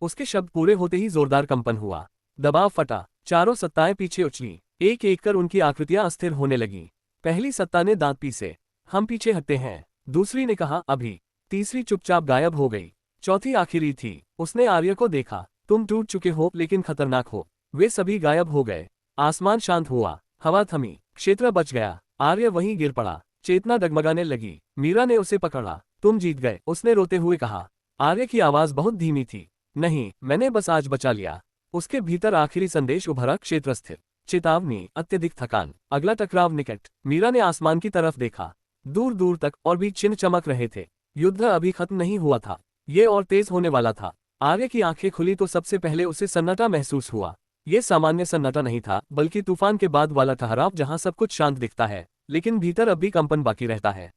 उसके शब्द पूरे होते ही जोरदार कंपन हुआ, दबाव फटा, चारों सत्ताएं पीछे उछली, एक एक कर उनकी आकृतियां अस्थिर होने लगीं। पहली सत्ता ने दांत पीसे, हम पीछे हटते हैं। दूसरी ने कहा, अभी। तीसरी चुपचाप गायब हो गई। चौथी आखिरी थी, उसने आर्य को देखा, तुम टूट चुके हो लेकिन खतरनाक हो। वे सभी गायब हो गए। आसमान शांत हुआ, हवा थमी, क्षेत्र बच गया। आर्य वहीं गिर पड़ा, चेतना डगमगाने लगी। मीरा ने उसे पकड़ा, तुम जीत गए, उसने रोते हुए कहा। आर्य की आवाज बहुत धीमी थी, नहीं, मैंने बस आज बचा लिया। उसके भीतर आखिरी संदेश उभरा, क्षेत्र स्थिर, चेतावनी, अत्यधिक थकान, अगला टकराव निकट। मीरा ने आसमान की तरफ देखा, दूर दूर तक और भी चिन्ह चमक रहे थे। युद्ध अभी खत्म नहीं हुआ था, ये और तेज होने वाला था। आर्य की आंखें खुली तो सबसे पहले उसे सन्नाटा महसूस हुआ। ये सामान्य सन्नाटा नहीं था, बल्कि तूफान के बाद वाला ठहराव, जहां सब कुछ शांत दिखता है लेकिन भीतर अब भी कंपन बाकी रहता है।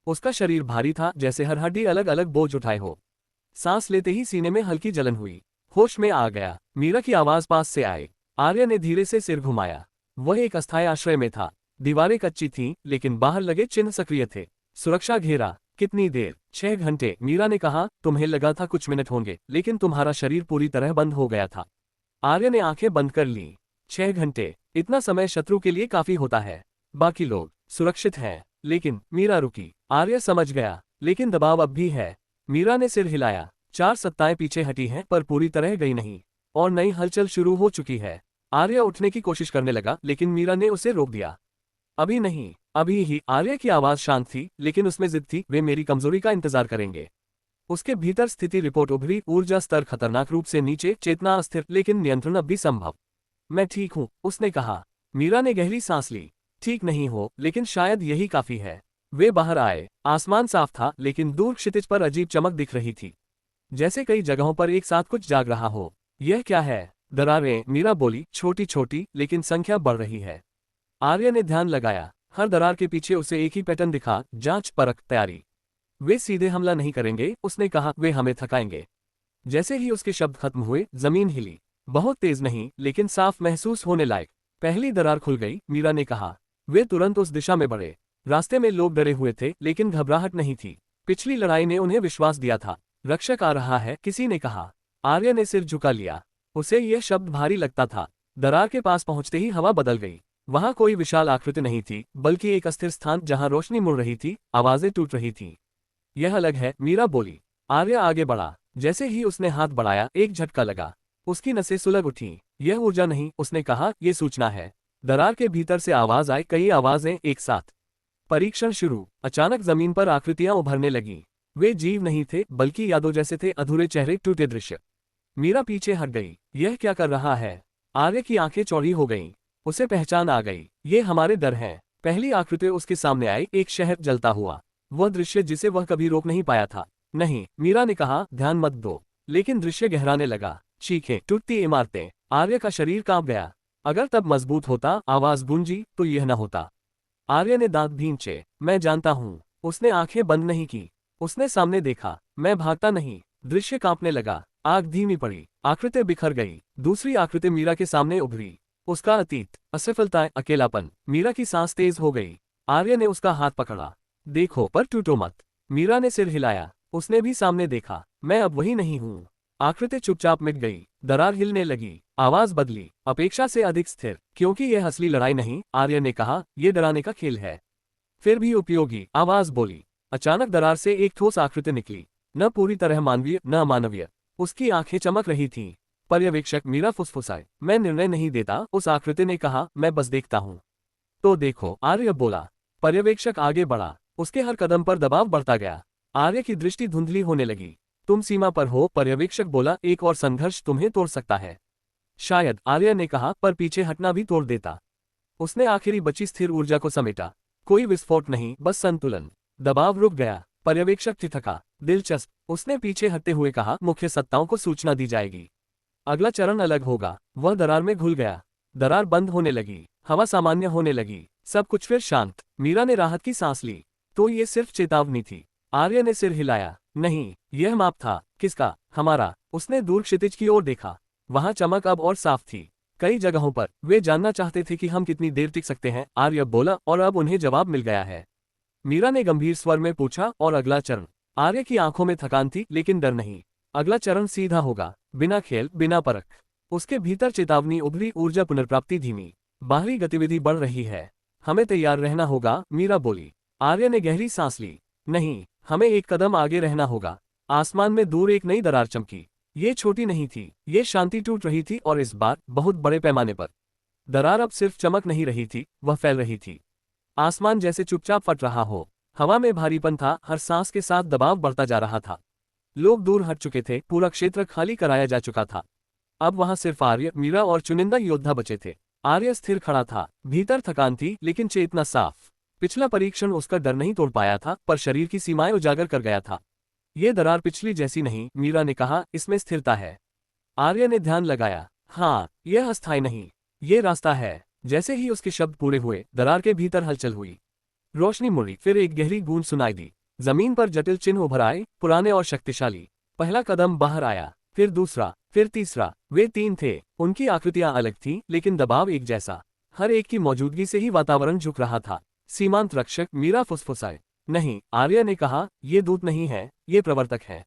उसका शरीर भारी था, जैसे हर हड्डी अलग अलग बोझ उठाए हो। सांस लेते ही सीने में हल्की जलन हुई। होश में आ गया। मीरा की आवाज पास से आई। आर्य ने धीरे से सिर घुमाया। वह एक अस्थायी आश्रय में था। दीवारें कच्ची थीं, लेकिन बाहर लगे चिन्ह सक्रिय थे। सुरक्षा घेरा। कितनी देर? 6 घंटे। मीरा ने कहा, तुम्हें लगा था कुछ मिनट होंगे, लेकिन तुम्हारा शरीर पूरी तरह बंद हो गया था। आर्य ने आंखें बंद कर लीं। 6 घंटे, इतना समय शत्रु के लिए काफी होता है। बाकी लोग सुरक्षित हैं, लेकिन मीरा रुकी। आर्य समझ गया, लेकिन दबाव अब भी है। मीरा ने सिर हिलाया। 4 सत्ताएं पीछे हटी हैं, पर पूरी तरह गई नहीं, और नई हलचल शुरू हो चुकी है। आर्य उठने की कोशिश करने लगा, लेकिन मीरा ने उसे रोक दिया। अभी नहीं, अभी ही। आर्य की आवाज शांत थी, लेकिन उसमें जिद थी, वे मेरी कमजोरी का इंतजार करेंगे। उसके भीतर स्थिति रिपोर्ट उभरी, ऊर्जा स्तर खतरनाक रूप से नीचे, चेतना अस्थिर, लेकिन नियंत्रण अब भी संभव। मैं ठीक हूं, उसने कहा। मीरा ने गहरी सांस ली। ठीक नहीं हो, लेकिन शायद यही काफी है। वे बाहर आए। आसमान साफ था, लेकिन दूर क्षितिज पर अजीब चमक दिख रही थी, जैसे कई जगहों पर एक साथ कुछ जाग रहा हो। यह क्या है? दरारें, मीरा बोली, छोटी छोटी, लेकिन संख्या बढ़ रही है। आर्य ने ध्यान लगाया। हर दरार के पीछे उसे एक ही पैटर्न दिखा, जांच, परख, तैयारी। वे सीधे हमला नहीं करेंगे, उसने कहा, वे हमें थकाएंगे। जैसे ही उसके शब्द खत्म हुए, जमीन हिली। बहुत तेज नहीं, लेकिन साफ महसूस होने लायक। पहली दरार खुल गई, मीरा ने कहा। वे तुरंत उस दिशा में बढ़े। रास्ते में लोग डरे हुए थे, लेकिन घबराहट नहीं थी। पिछली लड़ाई ने उन्हें विश्वास दिया था। रक्षक आ रहा है, किसी ने कहा। आर्य ने सिर झुका लिया। उसे यह शब्द भारी लगता था। दरार के पास पहुंचते ही हवा बदल गई। वहां कोई विशाल आकृति नहीं थी, बल्कि एक अस्थिर स्थान, जहां रोशनी मुड़ रही थी, आवाजें टूट रही थीं। यह अलग है, मीरा बोली। आर्य आगे बढ़ा। जैसे ही उसने हाथ बढ़ाया, एक झटका लगा। उसकी नसें सुलग उठीं। यह ऊर्जा नहीं, उसने कहा, यह सूचना है। दरार के भीतर से आवाज आई, कई आवाजें एक साथ। परीक्षण शुरू। अचानक जमीन पर आकृतियां उभरने लगीं। वे जीव नहीं थे, बल्कि यादों जैसे थे, अधूरे चेहरे, टूटे दृश्य। मीरा पीछे हट गई। यह क्या कर रहा है? आर्य की आंखें चौड़ी हो गईं। उसे पहचान आ गई। ये हमारे डर हैं। पहली आकृति उसके सामने आई, एक शहर जलता हुआ। वह दृश्य जिसे वह कभी रोक नहीं पाया था। नहीं, मीरा ने कहा, ध्यान मत दो। लेकिन दृश्य गहराने लगा। चीखें, टूटती इमारतें। आर्य का शरीर कांप गया। अगर तब मजबूत होता, आवाज गूंजी, तो यह न होता। आर्य ने दांत भींचे। मैं जानता हूं। उसने आंखें बंद नहीं की। उसने सामने देखा। मैं भागता नहीं। दृश्य कांपने लगा। आग धीमी पड़ी। आकृति बिखर गई। दूसरी आकृति मीरा के सामने उभरी। उसका अतीत, असफलताएं, अकेलापन। मीरा की सांस तेज हो गई। आर्य ने उसका हाथ पकड़ा। देखो, पर टूटो मत। मीरा ने सिर हिलाया। उसने भी सामने देखा। मैं अब वही नहीं हूं। आकृति चुपचाप मिट गई। दरार हिलने लगी। आवाज बदली, अपेक्षा से अधिक स्थिर। क्योंकि यह असली लड़ाई नहीं, आर्य ने कहा, यह डराने का खेल है। फिर भी उपयोगी, आवाज बोली। अचानक दरार से एक ठोस आकृति निकली। न पूरी तरह मानवीय, न अमानवीय। उसकी आंखें चमक रही थीं। पर्यवेक्षक, मीरा फुसफुसाए। मैं निर्णय नहीं देता, उस आकृति ने कहा, मैं बस देखता हूं। तो देखो, आर्य बोला। पर्यवेक्षक आगे बढ़ा। उसके हर कदम पर दबाव बढ़ता गया। आर्य की दृष्टि धुंधली होने लगी। तुम सीमा पर हो, पर्यवेक्षक बोला, एक और संघर्ष तुम्हें तोड़ सकता है। शायद, आर्य ने कहा, पर पीछे हटना भी तोड़ देता। उसने आखिरी बची स्थिर ऊर्जा को समेटा। कोई विस्फोट नहीं, बस संतुलन। दबाव रुक गया। पर्यवेक्षक ठिठका। दिलचस्प, उसने पीछे हटते हुए कहा, मुख्य सत्ताओं को सूचना दी जाएगी। अगला चरण अलग होगा। वह दरार में घुल गया। दरार बंद होने लगी। हवा सामान्य होने लगी। सब कुछ फिर शांत। मीरा ने राहत की सांस ली। तो ये सिर्फ चेतावनी थी। आर्य ने सिर हिलाया। नहीं, यह माप था। किसका? हमारा। उसने दूर क्षितिज की ओर देखा। वहां चमक अब और साफ थी। कई जगहों पर वे जानना चाहते थे कि हम कितनी देर टिक सकते हैं, आर्य बोला, और अब उन्हें जवाब मिल गया है। मीरा ने गंभीर स्वर में पूछा, और अगला चरण? आर्य की आंखों में थकान थी, लेकिन डर नहीं। अगला चरण सीधा होगा, बिना खेल, बिना परख। उसके भीतर चेतावनी उभरी, ऊर्जा पुनर्प्राप्ति धीमी। बाहरी गतिविधि बढ़ रही है। हमें तैयार रहना होगा, मीरा बोली। आर्य ने गहरी सांस ली। नहीं, हमें एक कदम आगे रहना होगा। आसमान में दूर एक नई दरार चमकी। ये छोटी नहीं थी, ये शांति टूट रही थी, और इस बार बहुत बड़े पैमाने पर। दरार अब सिर्फ चमक नहीं रही थी, वह फैल रही थी। आसमान जैसे चुपचाप फट रहा हो। हवा में भारीपन था, हर सांस के साथ दबाव बढ़ता जा रहा था। लोग दूर हट चुके थे, पूरा क्षेत्र खाली कराया जा चुका था। अब वहां सिर्फ आर्य, मीरा और चुनिंदा योद्धा बचे थे। आर्य स्थिर खड़ा था। भीतर थकान थी, लेकिन चेतना साफ। पिछला परीक्षण उसका डर नहीं तोड़ पाया था, पर शरीर की सीमाएं उजागर कर गया था। ये दरार पिछली जैसी नहीं, मीरा ने कहा, इसमें स्थिरता है। आर्य ने ध्यान लगाया। हाँ, यह अस्थायी नहीं, ये रास्ता है। जैसे ही उसके शब्द पूरे हुए, दरार के भीतर हलचल हुई। रोशनी मुड़ी, फिर एक गहरी गूंज सुनाई दी। जमीन पर जटिल चिन्ह उभर आए, पुराने और शक्तिशाली। पहला कदम बाहर आया, फिर दूसरा, फिर तीसरा। वे 3 थे। उनकी आकृतियां अलग थीं, लेकिन दबाव एक जैसा। हर एक की मौजूदगी से ही वातावरण झुक रहा था। सीमांत रक्षक, मीरा फुसफुसाए। नहीं, आर्य ने कहा, ये दूत नहीं है, ये प्रवर्तक है।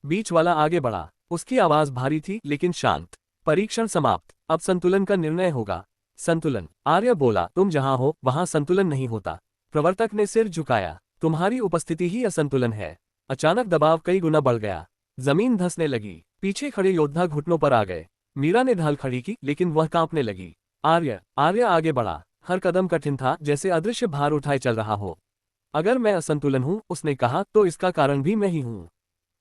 बीच वाला आगे बढ़ा। उसकी आवाज भारी थी, लेकिन शांत। परीक्षण समाप्त, अब संतुलन का निर्णय होगा। संतुलन? आर्य बोला, तुम जहां हो वहां संतुलन नहीं होता। प्रवर्तक ने सिर झुकाया। तुम्हारी उपस्थिति ही असंतुलन है। अचानक दबाव कई गुना बढ़ गया। जमीन धंसने लगी। पीछे खड़े योद्धा घुटनों पर आ गए। मीरा ने ढाल खड़ी की, लेकिन वह कांपने लगी। आर्य आगे बढ़ा। हर कदम कठिन था, जैसे अदृश्य भार उठाए चल रहा हो। अगर मैं असंतुलन हूं, उसने कहा, तो इसका कारण भी मैं ही हूं।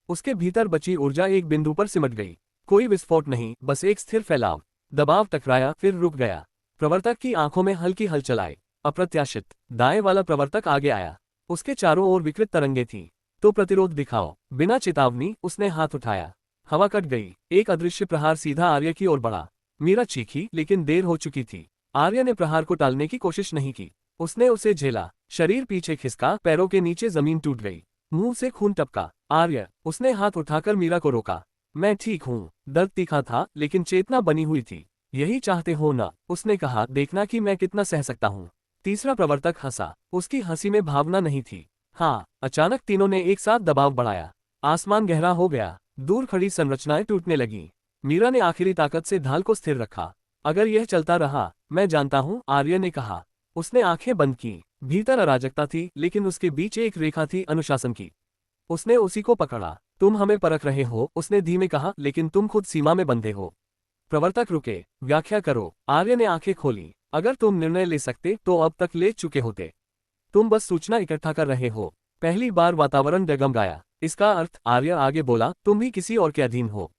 उसके भीतर बची ऊर्जा एक बिंदु पर सिमट गई। कोई विस्फोट नहीं, बस एक स्थिर फैलाव। दबाव टकराया, फिर रुक गया। प्रवर्तक की आंखों में हल्की हलचल आई। अप्रत्याशित। दाएं वाला प्रवर्तक आगे आया। उसके चारों ओर विकृत तरंगे थीं। तो प्रतिरोध दिखाओ। बिना चेतावनी उसने हाथ उठाया। हवा कट गई। एक अदृश्य प्रहार सीधा आर्य की ओर बढ़ा। मीरा चीखी, लेकिन देर हो चुकी थी। आर्य ने प्रहार को टालने की कोशिश नहीं की। उसने उसे झेला। शरीर पीछे खिसका, पैरों के नीचे जमीन टूट गई। मुंह से खून टपका। आर्य, उसने हाथ उठाकर मीरा को रोका। मैं ठीक हूँ। दर्द तीखा था, लेकिन चेतना बनी हुई थी। यही चाहते हो ना? उसने कहा, देखना कि मैं कितना सह सकता हूँ। तीसरा प्रवर्तक हंसा। उसकी हंसी में भावना नहीं थी। हाँ। अचानक तीनों ने एक साथ दबाव बढ़ाया। आसमान गहरा हो गया। दूर खड़ी संरचनाएं टूटने लगीं। मीरा ने आखिरी ताकत से ढाल को स्थिर रखा। अगर यह चलता रहा, मैं जानता हूँ, आर्य ने कहा। उसने आंखें बंद की। भीतर अराजकता थी, लेकिन उसके बीच एक रेखा थी, अनुशासन की। उसने उसी को पकड़ा। तुम हमें परख रहे हो, उसने धीमे कहा, लेकिन तुम खुद सीमा में बंधे हो। प्रवर्तक रुके। व्याख्या करो। आर्य ने आंखें खोली। अगर तुम निर्णय ले सकते तो अब तक ले चुके होते। तुम बस सूचना इकट्ठा कर रहे हो। पहली बार वातावरण डगमगाया। इसका अर्थ? आर्य आगे बोला, तुम भी किसी और के अधीन हो।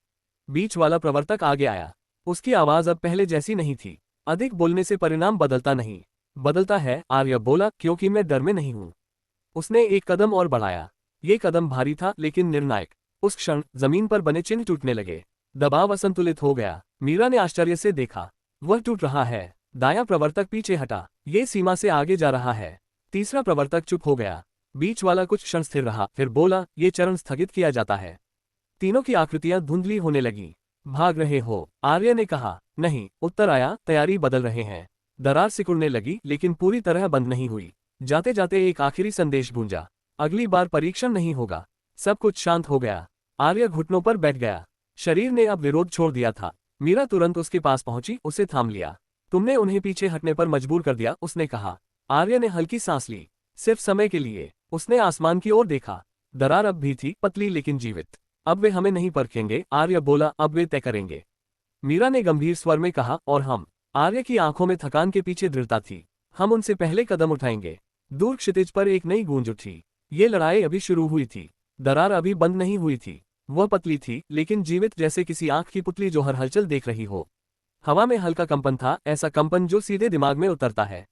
बीच वाला प्रवर्तक आगे आया। उसकी आवाज अब पहले जैसी नहीं थी। अधिक बोलने से परिणाम बदलता नहीं। बदलता है, आर्य बोला, क्योंकि मैं डर में नहीं हूं। उसने एक कदम और बढ़ाया। ये कदम भारी था, लेकिन निर्णायक। उस क्षण जमीन पर बने चिन्ह टूटने लगे। दबाव असंतुलित हो गया। मीरा ने आश्चर्य से देखा। वह टूट रहा है। दायां प्रवर्तक पीछे हटा। ये सीमा से आगे जा रहा है। तीसरा प्रवर्तक चुप हो गया। बीच वाला कुछ क्षण स्थिर रहा, फिर बोला, ये चरण स्थगित किया जाता है। तीनों की आकृतियां धुंधली होने लगीं। भाग रहे हो? आर्य ने कहा। नहीं, उत्तर आया, तैयारी बदल रहे हैं। दरार सिकुड़ने लगी, लेकिन पूरी तरह बंद नहीं हुई। जाते जाते एक आखिरी संदेश गूंजा। अगली बार परीक्षण नहीं होगा। सब कुछ शांत हो गया। आर्य घुटनों पर बैठ गया। शरीर ने अब विरोध छोड़ दिया था। मीरा तुरंत उसके पास पहुंची, उसे थाम लिया। तुमने उन्हें पीछे हटने पर मजबूर कर दिया, उसने कहा। आर्य ने हल्की सांस ली। सिर्फ समय के लिए। उसने आसमान की ओर देखा। दरार अब भी थी, पतली लेकिन जीवित। अब वे हमें नहीं परखेंगे, आर्य बोला, अब वे तय करेंगे। मीरा ने गंभीर स्वर में कहा, और हम? आर्य की आंखों में थकान के पीछे दृढ़ता थी। हम उनसे पहले कदम उठाएंगे। दूर क्षितिज पर एक नई गूंज उठी। ये लड़ाई अभी शुरू हुई थी। दरार अभी बंद नहीं हुई थी। वह पतली थी, लेकिन जीवित, जैसे किसी आंख की पुतली जो हर हलचल देख रही हो। हवा में हल्का कंपन था, ऐसा कंपन जो सीधे दिमाग में उतरता है।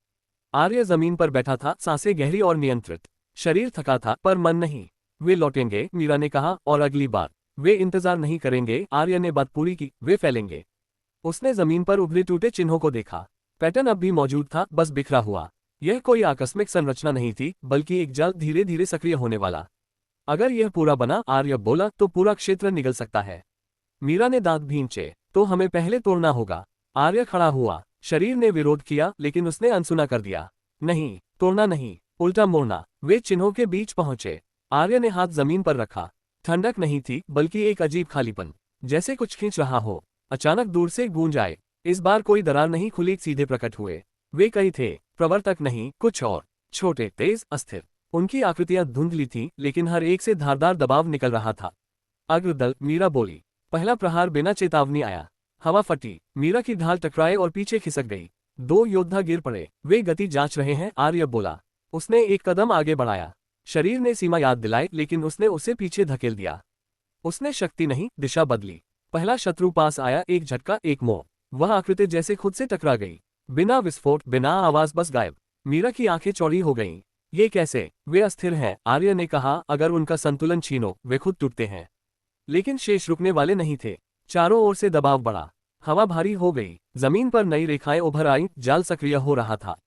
आर्य जमीन पर बैठा था, सांसें गहरी और नियंत्रित। शरीर थका था, पर मन नहीं। वे लौटेंगे, मीरा ने कहा, और अगली बार वे इंतजार नहीं करेंगे। आर्य ने बात पूरी की, वे फैलेंगे। उसने जमीन पर उभरे टूटे चिन्हों को देखा। पैटर्न अब भी मौजूद था, बस बिखरा हुआ। यह कोई आकस्मिक संरचना नहीं थी, बल्कि एक जाल धीरे धीरे सक्रिय होने वाला। अगर यह पूरा बना, आर्य बोला, तो पूरा क्षेत्र निगल सकता है। मीरा ने दांत भींचे। तो हमें पहले तोड़ना होगा। आर्य खड़ा हुआ। शरीर ने विरोध किया, लेकिन उसने अनसुना कर दिया। नहीं, तोड़ना नहीं, उल्टा मोड़ना। वे चिन्हों के बीच पहुंचे। आर्य ने हाथ जमीन पर रखा। ठंडक नहीं थी, बल्कि एक अजीब खालीपन, जैसे कुछ खींच रहा हो। अचानक दूर से गूंज आए। इस बार कोई दरार नहीं खुली, सीधे प्रकट हुए। वे कई थे, प्रवर्तक नहीं, कुछ और। छोटे, तेज, अस्थिर। उनकी आकृतियां धुंधली थीं, लेकिन हर एक से धारदार दबाव निकल रहा था। अग्रदल, मीरा बोली। पहला प्रहार बिना चेतावनी आया। हवा फटी, मीरा की ढाल टकराए और पीछे खिसक गई। दो योद्धा गिर पड़े। वे गति जांच रहे हैं, आर्य बोला। उसने एक कदम आगे बढ़ाया। शरीर ने सीमा याद दिलाई, लेकिन उसने उसे पीछे धकेल दिया। उसने शक्ति नहीं, दिशा बदली। पहला शत्रु पास आया, एक झटका, एक मोह। वह आकृति जैसे खुद से टकरा गई। बिना विस्फोट, बिना आवाज, बस गायब। मीरा की आंखें चौड़ी हो गईं। ये कैसे? वे अस्थिर हैं, आर्य ने कहा। अगर उनका संतुलन छीनो, वे खुद टूटते हैं। लेकिन शेष रुकने वाले नहीं थे। चारों ओर से दबाव बढ़ा। हवा भारी हो गई। जमीन पर नई रेखाएं उभर आईं, जाल सक्रिय हो रहा था।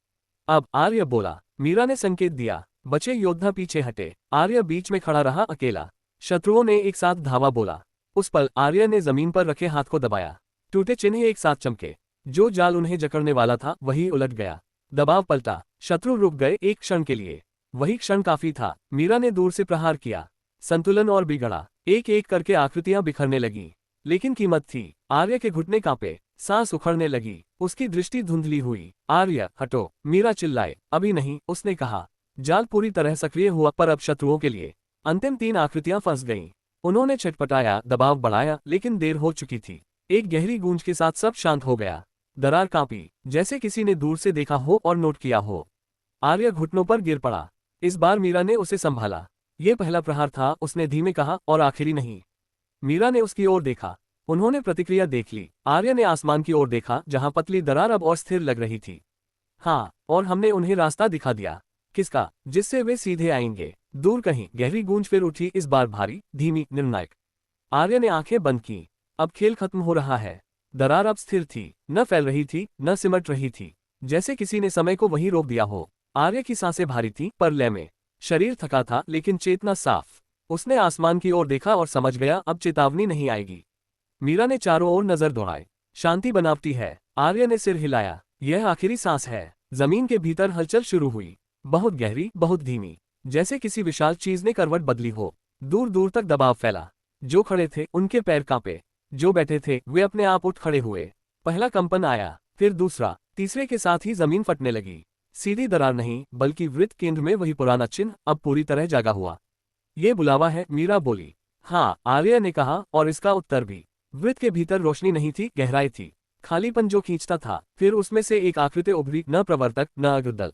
अब, आर्य बोला। मीरा ने संकेत दिया। बचे योद्धा पीछे हटे। आर्य बीच में खड़ा रहा, अकेला। शत्रुओं ने एक साथ धावा बोला। उस पल आर्य ने जमीन पर रखे हाथ को दबाया। टूटे चिन्ह एक साथ चमके। जो जाल उन्हें जकड़ने वाला था, वही उलट गया। दबाव पलटा। शत्रु रुक गए, एक क्षण के लिए। वही क्षण काफी था। मीरा ने दूर से प्रहार किया। संतुलन और बिगड़ा। एक एक करके आकृतियां बिखरने लगीं। लेकिन कीमत थी। आर्य के घुटने कांपे, सांस उखड़ने लगी। उसकी दृष्टि धुंधली हुई। आर्य, हटो, मीरा चिल्लाए। अभी नहीं, उसने कहा। जाल पूरी तरह सक्रिय हुआ, पर अब शत्रुओं के लिए। अंतिम 3 आकृतियां फंस गईं। उन्होंने छटपटाया, दबाव बढ़ाया, लेकिन देर हो चुकी थी। एक गहरी गूंज के साथ सब शांत हो गया। दरार कांपी, जैसे किसी ने दूर से देखा हो और नोट किया हो। आर्य घुटनों पर गिर पड़ा। इस बार मीरा ने उसे संभाला। ये पहला प्रहार था, उसने धीमे कहा, और आखिरी नहीं। मीरा ने उसकी ओर देखा। उन्होंने प्रतिक्रिया देख ली। आर्य ने आसमान की ओर देखा, जहां पतली दरार अब और स्थिर लग रही थी। हाँ, और हमने उन्हें रास्ता दिखा दिया। किसका? जिससे वे सीधे आएंगे। दूर कहीं। गहरी गूंज फिर उठी, इस बार भारी, धीमी, निर्णायक। आर्य ने आंखें बंद की। अब खेल खत्म हो रहा है। दरार अब स्थिर थी, न फैल रही थी, न सिमट रही थी। जैसे किसी ने समय को वहीं रोक दिया हो। आर्य की सांसें भारी थीं, पर लय में। शरीर थका था, लेकिन चेतना साफ। उसने आसमान की ओर देखा और समझ गया, अब चेतावनी नहीं आएगी। मीरा ने चारों ओर नजर दौड़ाई। शांति बनावटी है। आर्य ने सिर हिलाया। यह आखिरी सांस है। जमीन के भीतर हलचल शुरू हुई। बहुत गहरी, बहुत धीमी। जैसे किसी विशाल चीज ने करवट बदली हो। दूर दूर तक दबाव फैला। जो खड़े थे, उनके पैर कांपे। जो बैठे थे, वे अपने आप उठ खड़े हुए। पहला कंपन आया, फिर दूसरा, तीसरे के साथ ही जमीन फटने लगी। सीधी दरार नहीं, बल्कि वृत्त केंद्र में वही पुराना चिन्ह, अब पूरी तरह जागा हुआ। ये बुलावा है, मीरा बोली। हाँ, आर्य ने कहा, और इसका उत्तर भी। वृत्त के भीतर रोशनी नहीं थी, गहराई थी। खालीपन जो खींचता था। फिर उसमें से एक आकृति उभरी, न प्रवर्तक, न अग्रदल।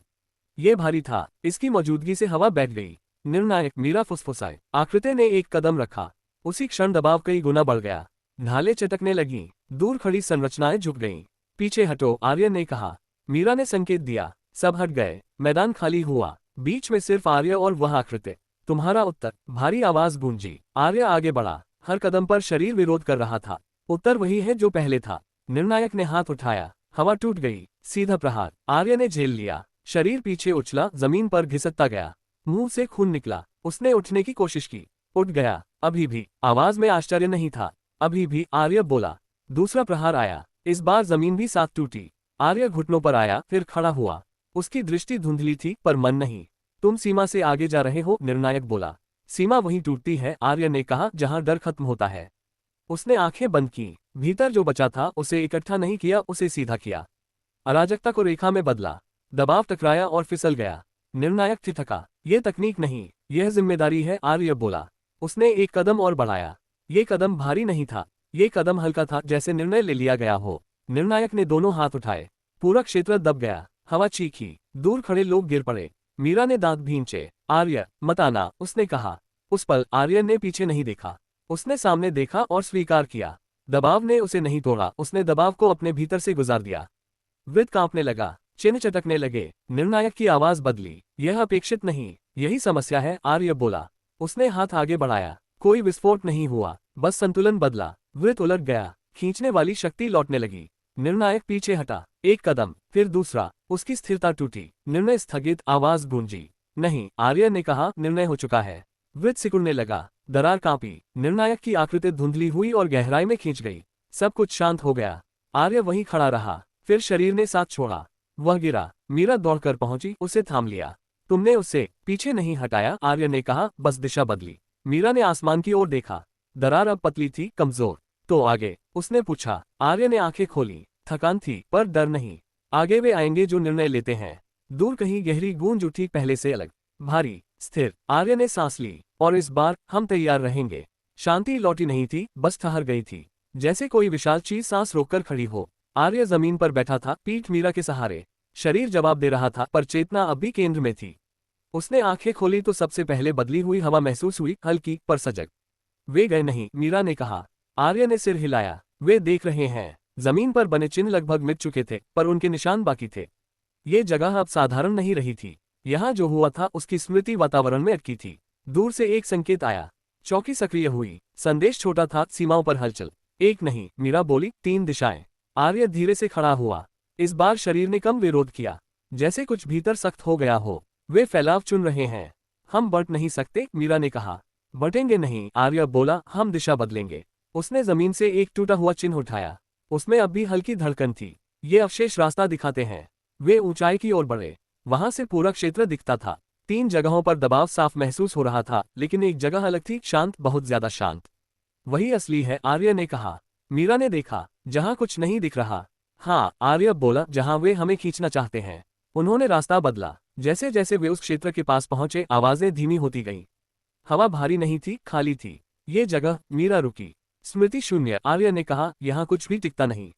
ये भारी था। इसकी मौजूदगी से हवा बैठ गई। निर्णायक, मीरा फुसफुसाए। आकृति ने एक कदम रखा। उसी क्षण दबाव कई गुना बढ़ गया। ढालें चटकने लगीं। दूर खड़ी संरचनाएं झुक गईं। पीछे हटो, आर्य ने कहा। मीरा ने संकेत दिया। सब हट गए। मैदान खाली हुआ। बीच में सिर्फ आर्य और वह आकृति। तुम्हारा उत्तर, भारी आवाज गूंजी। आर्य आगे बढ़ा। हर कदम पर शरीर विरोध कर रहा था। उत्तर वही है जो पहले था। निर्णायक ने हाथ उठाया। हवा टूट गई। सीधा प्रहार। आर्य ने झेल लिया। शरीर पीछे उछला, जमीन पर घिसकता गया। मुंह से खून निकला। उसने उठने की कोशिश की। उठ गया। अभी भी। आवाज में आश्चर्य नहीं था। अभी भी। आर्य बोला। दूसरा प्रहार आया। इस बार जमीन भी साथ टूटी। आर्य घुटनों पर आया, फिर खड़ा हुआ। उसकी दृष्टि धुंधली थी, पर मन नहीं। तुम सीमा से आगे जा रहे हो, निर्णायक बोला। सीमा वहीं टूटती है, आर्य ने कहा, जहां डर खत्म होता है। उसने आंखें बंद की। भीतर जो बचा था, उसे इकट्ठा नहीं किया, उसे सीधा किया। अराजकता को रेखा में बदला। दबाव टकराया और फिसल गया। निर्णायक ठिठका। यह तकनीक नहीं, यह जिम्मेदारी है, आर्य बोला। उसने एक कदम और बढ़ाया। ये कदम भारी नहीं था। ये कदम हल्का था, जैसे निर्णय ले लिया गया हो। निर्णायक ने दोनों हाथ उठाए। पूरा क्षेत्र दब गया। हवा चीखी। दूर खड़े लोग गिर पड़े। मीरा ने दांत भींचे। आर्य, मत आना, उसने कहा। उस पल आर्य ने पीछे नहीं देखा। उसने सामने देखा और स्वीकार किया। दबाव ने उसे नहीं तोड़ा, उसने दबाव को अपने भीतर से गुजार दिया। वृत्त कांपने लगा। चिन्ह चटकने लगे। निर्णायक की आवाज बदली। यह अपेक्षित नहीं, यही समस्या है, आर्य बोला। उसने हाथ आगे बढ़ाया। कोई विस्फोट नहीं हुआ, बस संतुलन बदला। वृत्त उलट गया। खींचने वाली शक्ति लौटने लगी। निर्णायक पीछे हटा, एक कदम, फिर दूसरा, उसकी स्थिरता टूटी, निर्णय स्थगित, आवाज गूंजी। नहीं, आर्य ने कहा, निर्णय हो चुका है। वृत्त सिकुड़ने लगा, दरार कांपी, निर्णायक की आकृति धुंधली हुई और गहराई में खींच गई। सब कुछ शांत हो गया। आर्य वहीं खड़ा रहा, फिर शरीर ने साथ छोड़ा। वह गिरा, मीरा दौड़कर पहुंची, उसे थाम लिया। तुमने उसे पीछे नहीं हटाया, आर्य ने कहा, बस दिशा बदली। मीरा ने आसमान की ओर देखा। दरार अब पतली थी, कमजोर। तो आगे? उसने पूछा। आर्य ने आंखें खोली। थकान थी, पर डर नहीं। आगे वे आएंगे जो निर्णय लेते हैं। दूर कहीं गहरी गूंज उठी, पहले से अलग, भारी, स्थिर। आर्य ने सांस ली। और इस बार हम तैयार रहेंगे। शांति लौटी नहीं थी, बस ठहर गई थी, जैसे कोई विशाल चीज सांस रोककर खड़ी हो। आर्य जमीन पर बैठा था, पीठ मीरा के सहारे। शरीर जवाब दे रहा था, पर चेतना अब भी केंद्र में थी। उसने आंखें खोली तो सबसे पहले बदली हुई हवा महसूस हुई, हल्की पर सजग। वे गए नहीं, मीरा ने कहा। आर्य ने सिर हिलाया। वे देख रहे हैं। जमीन पर बने चिन्ह लगभग मिट चुके थे, पर उनके निशान बाकी थे। ये जगह अब साधारण नहीं रही थी। यहाँ जो हुआ था उसकी स्मृति वातावरण में अटकी थी। दूर से एक संकेत आया। चौकी सक्रिय हुई। संदेश छोटा था, सीमाओं पर हलचल। एक नहीं, मीरा बोली, 3 दिशाएं। आर्य धीरे से खड़ा हुआ। इस बार शरीर ने कम विरोध किया, जैसे कुछ भीतर सख्त हो गया हो। वे फैलाव चुन रहे हैं। हम बंट नहीं सकते, मीरा ने कहा। बटेंगे नहीं, आर्य बोला, हम दिशा बदलेंगे। उसने जमीन से एक टूटा हुआ चिन्ह उठाया। उसमें अब भी हल्की धड़कन थी। ये अवशेष रास्ता दिखाते हैं। वे ऊंचाई की ओर बढ़े। वहां से पूरा क्षेत्र दिखता था। 3 जगहों पर दबाव साफ महसूस हो रहा था, लेकिन एक जगह अलग थी, शांत, बहुत ज्यादा शांत। वही असली है, आर्य ने कहा। मीरा ने देखा, जहां कुछ नहीं दिख रहा। हाँ, आर्य बोला, जहां वे हमें खींचना चाहते हैं। उन्होंने रास्ता बदला। जैसे जैसे वे उस क्षेत्र के पास पहुंचे, आवाजें धीमी होती गईं। हवा भारी नहीं थी, खाली थी। ये जगह, मीरा रुकी। स्मृति शून्य, आर्य ने कहा, यहाँ कुछ भी टिकता नहीं।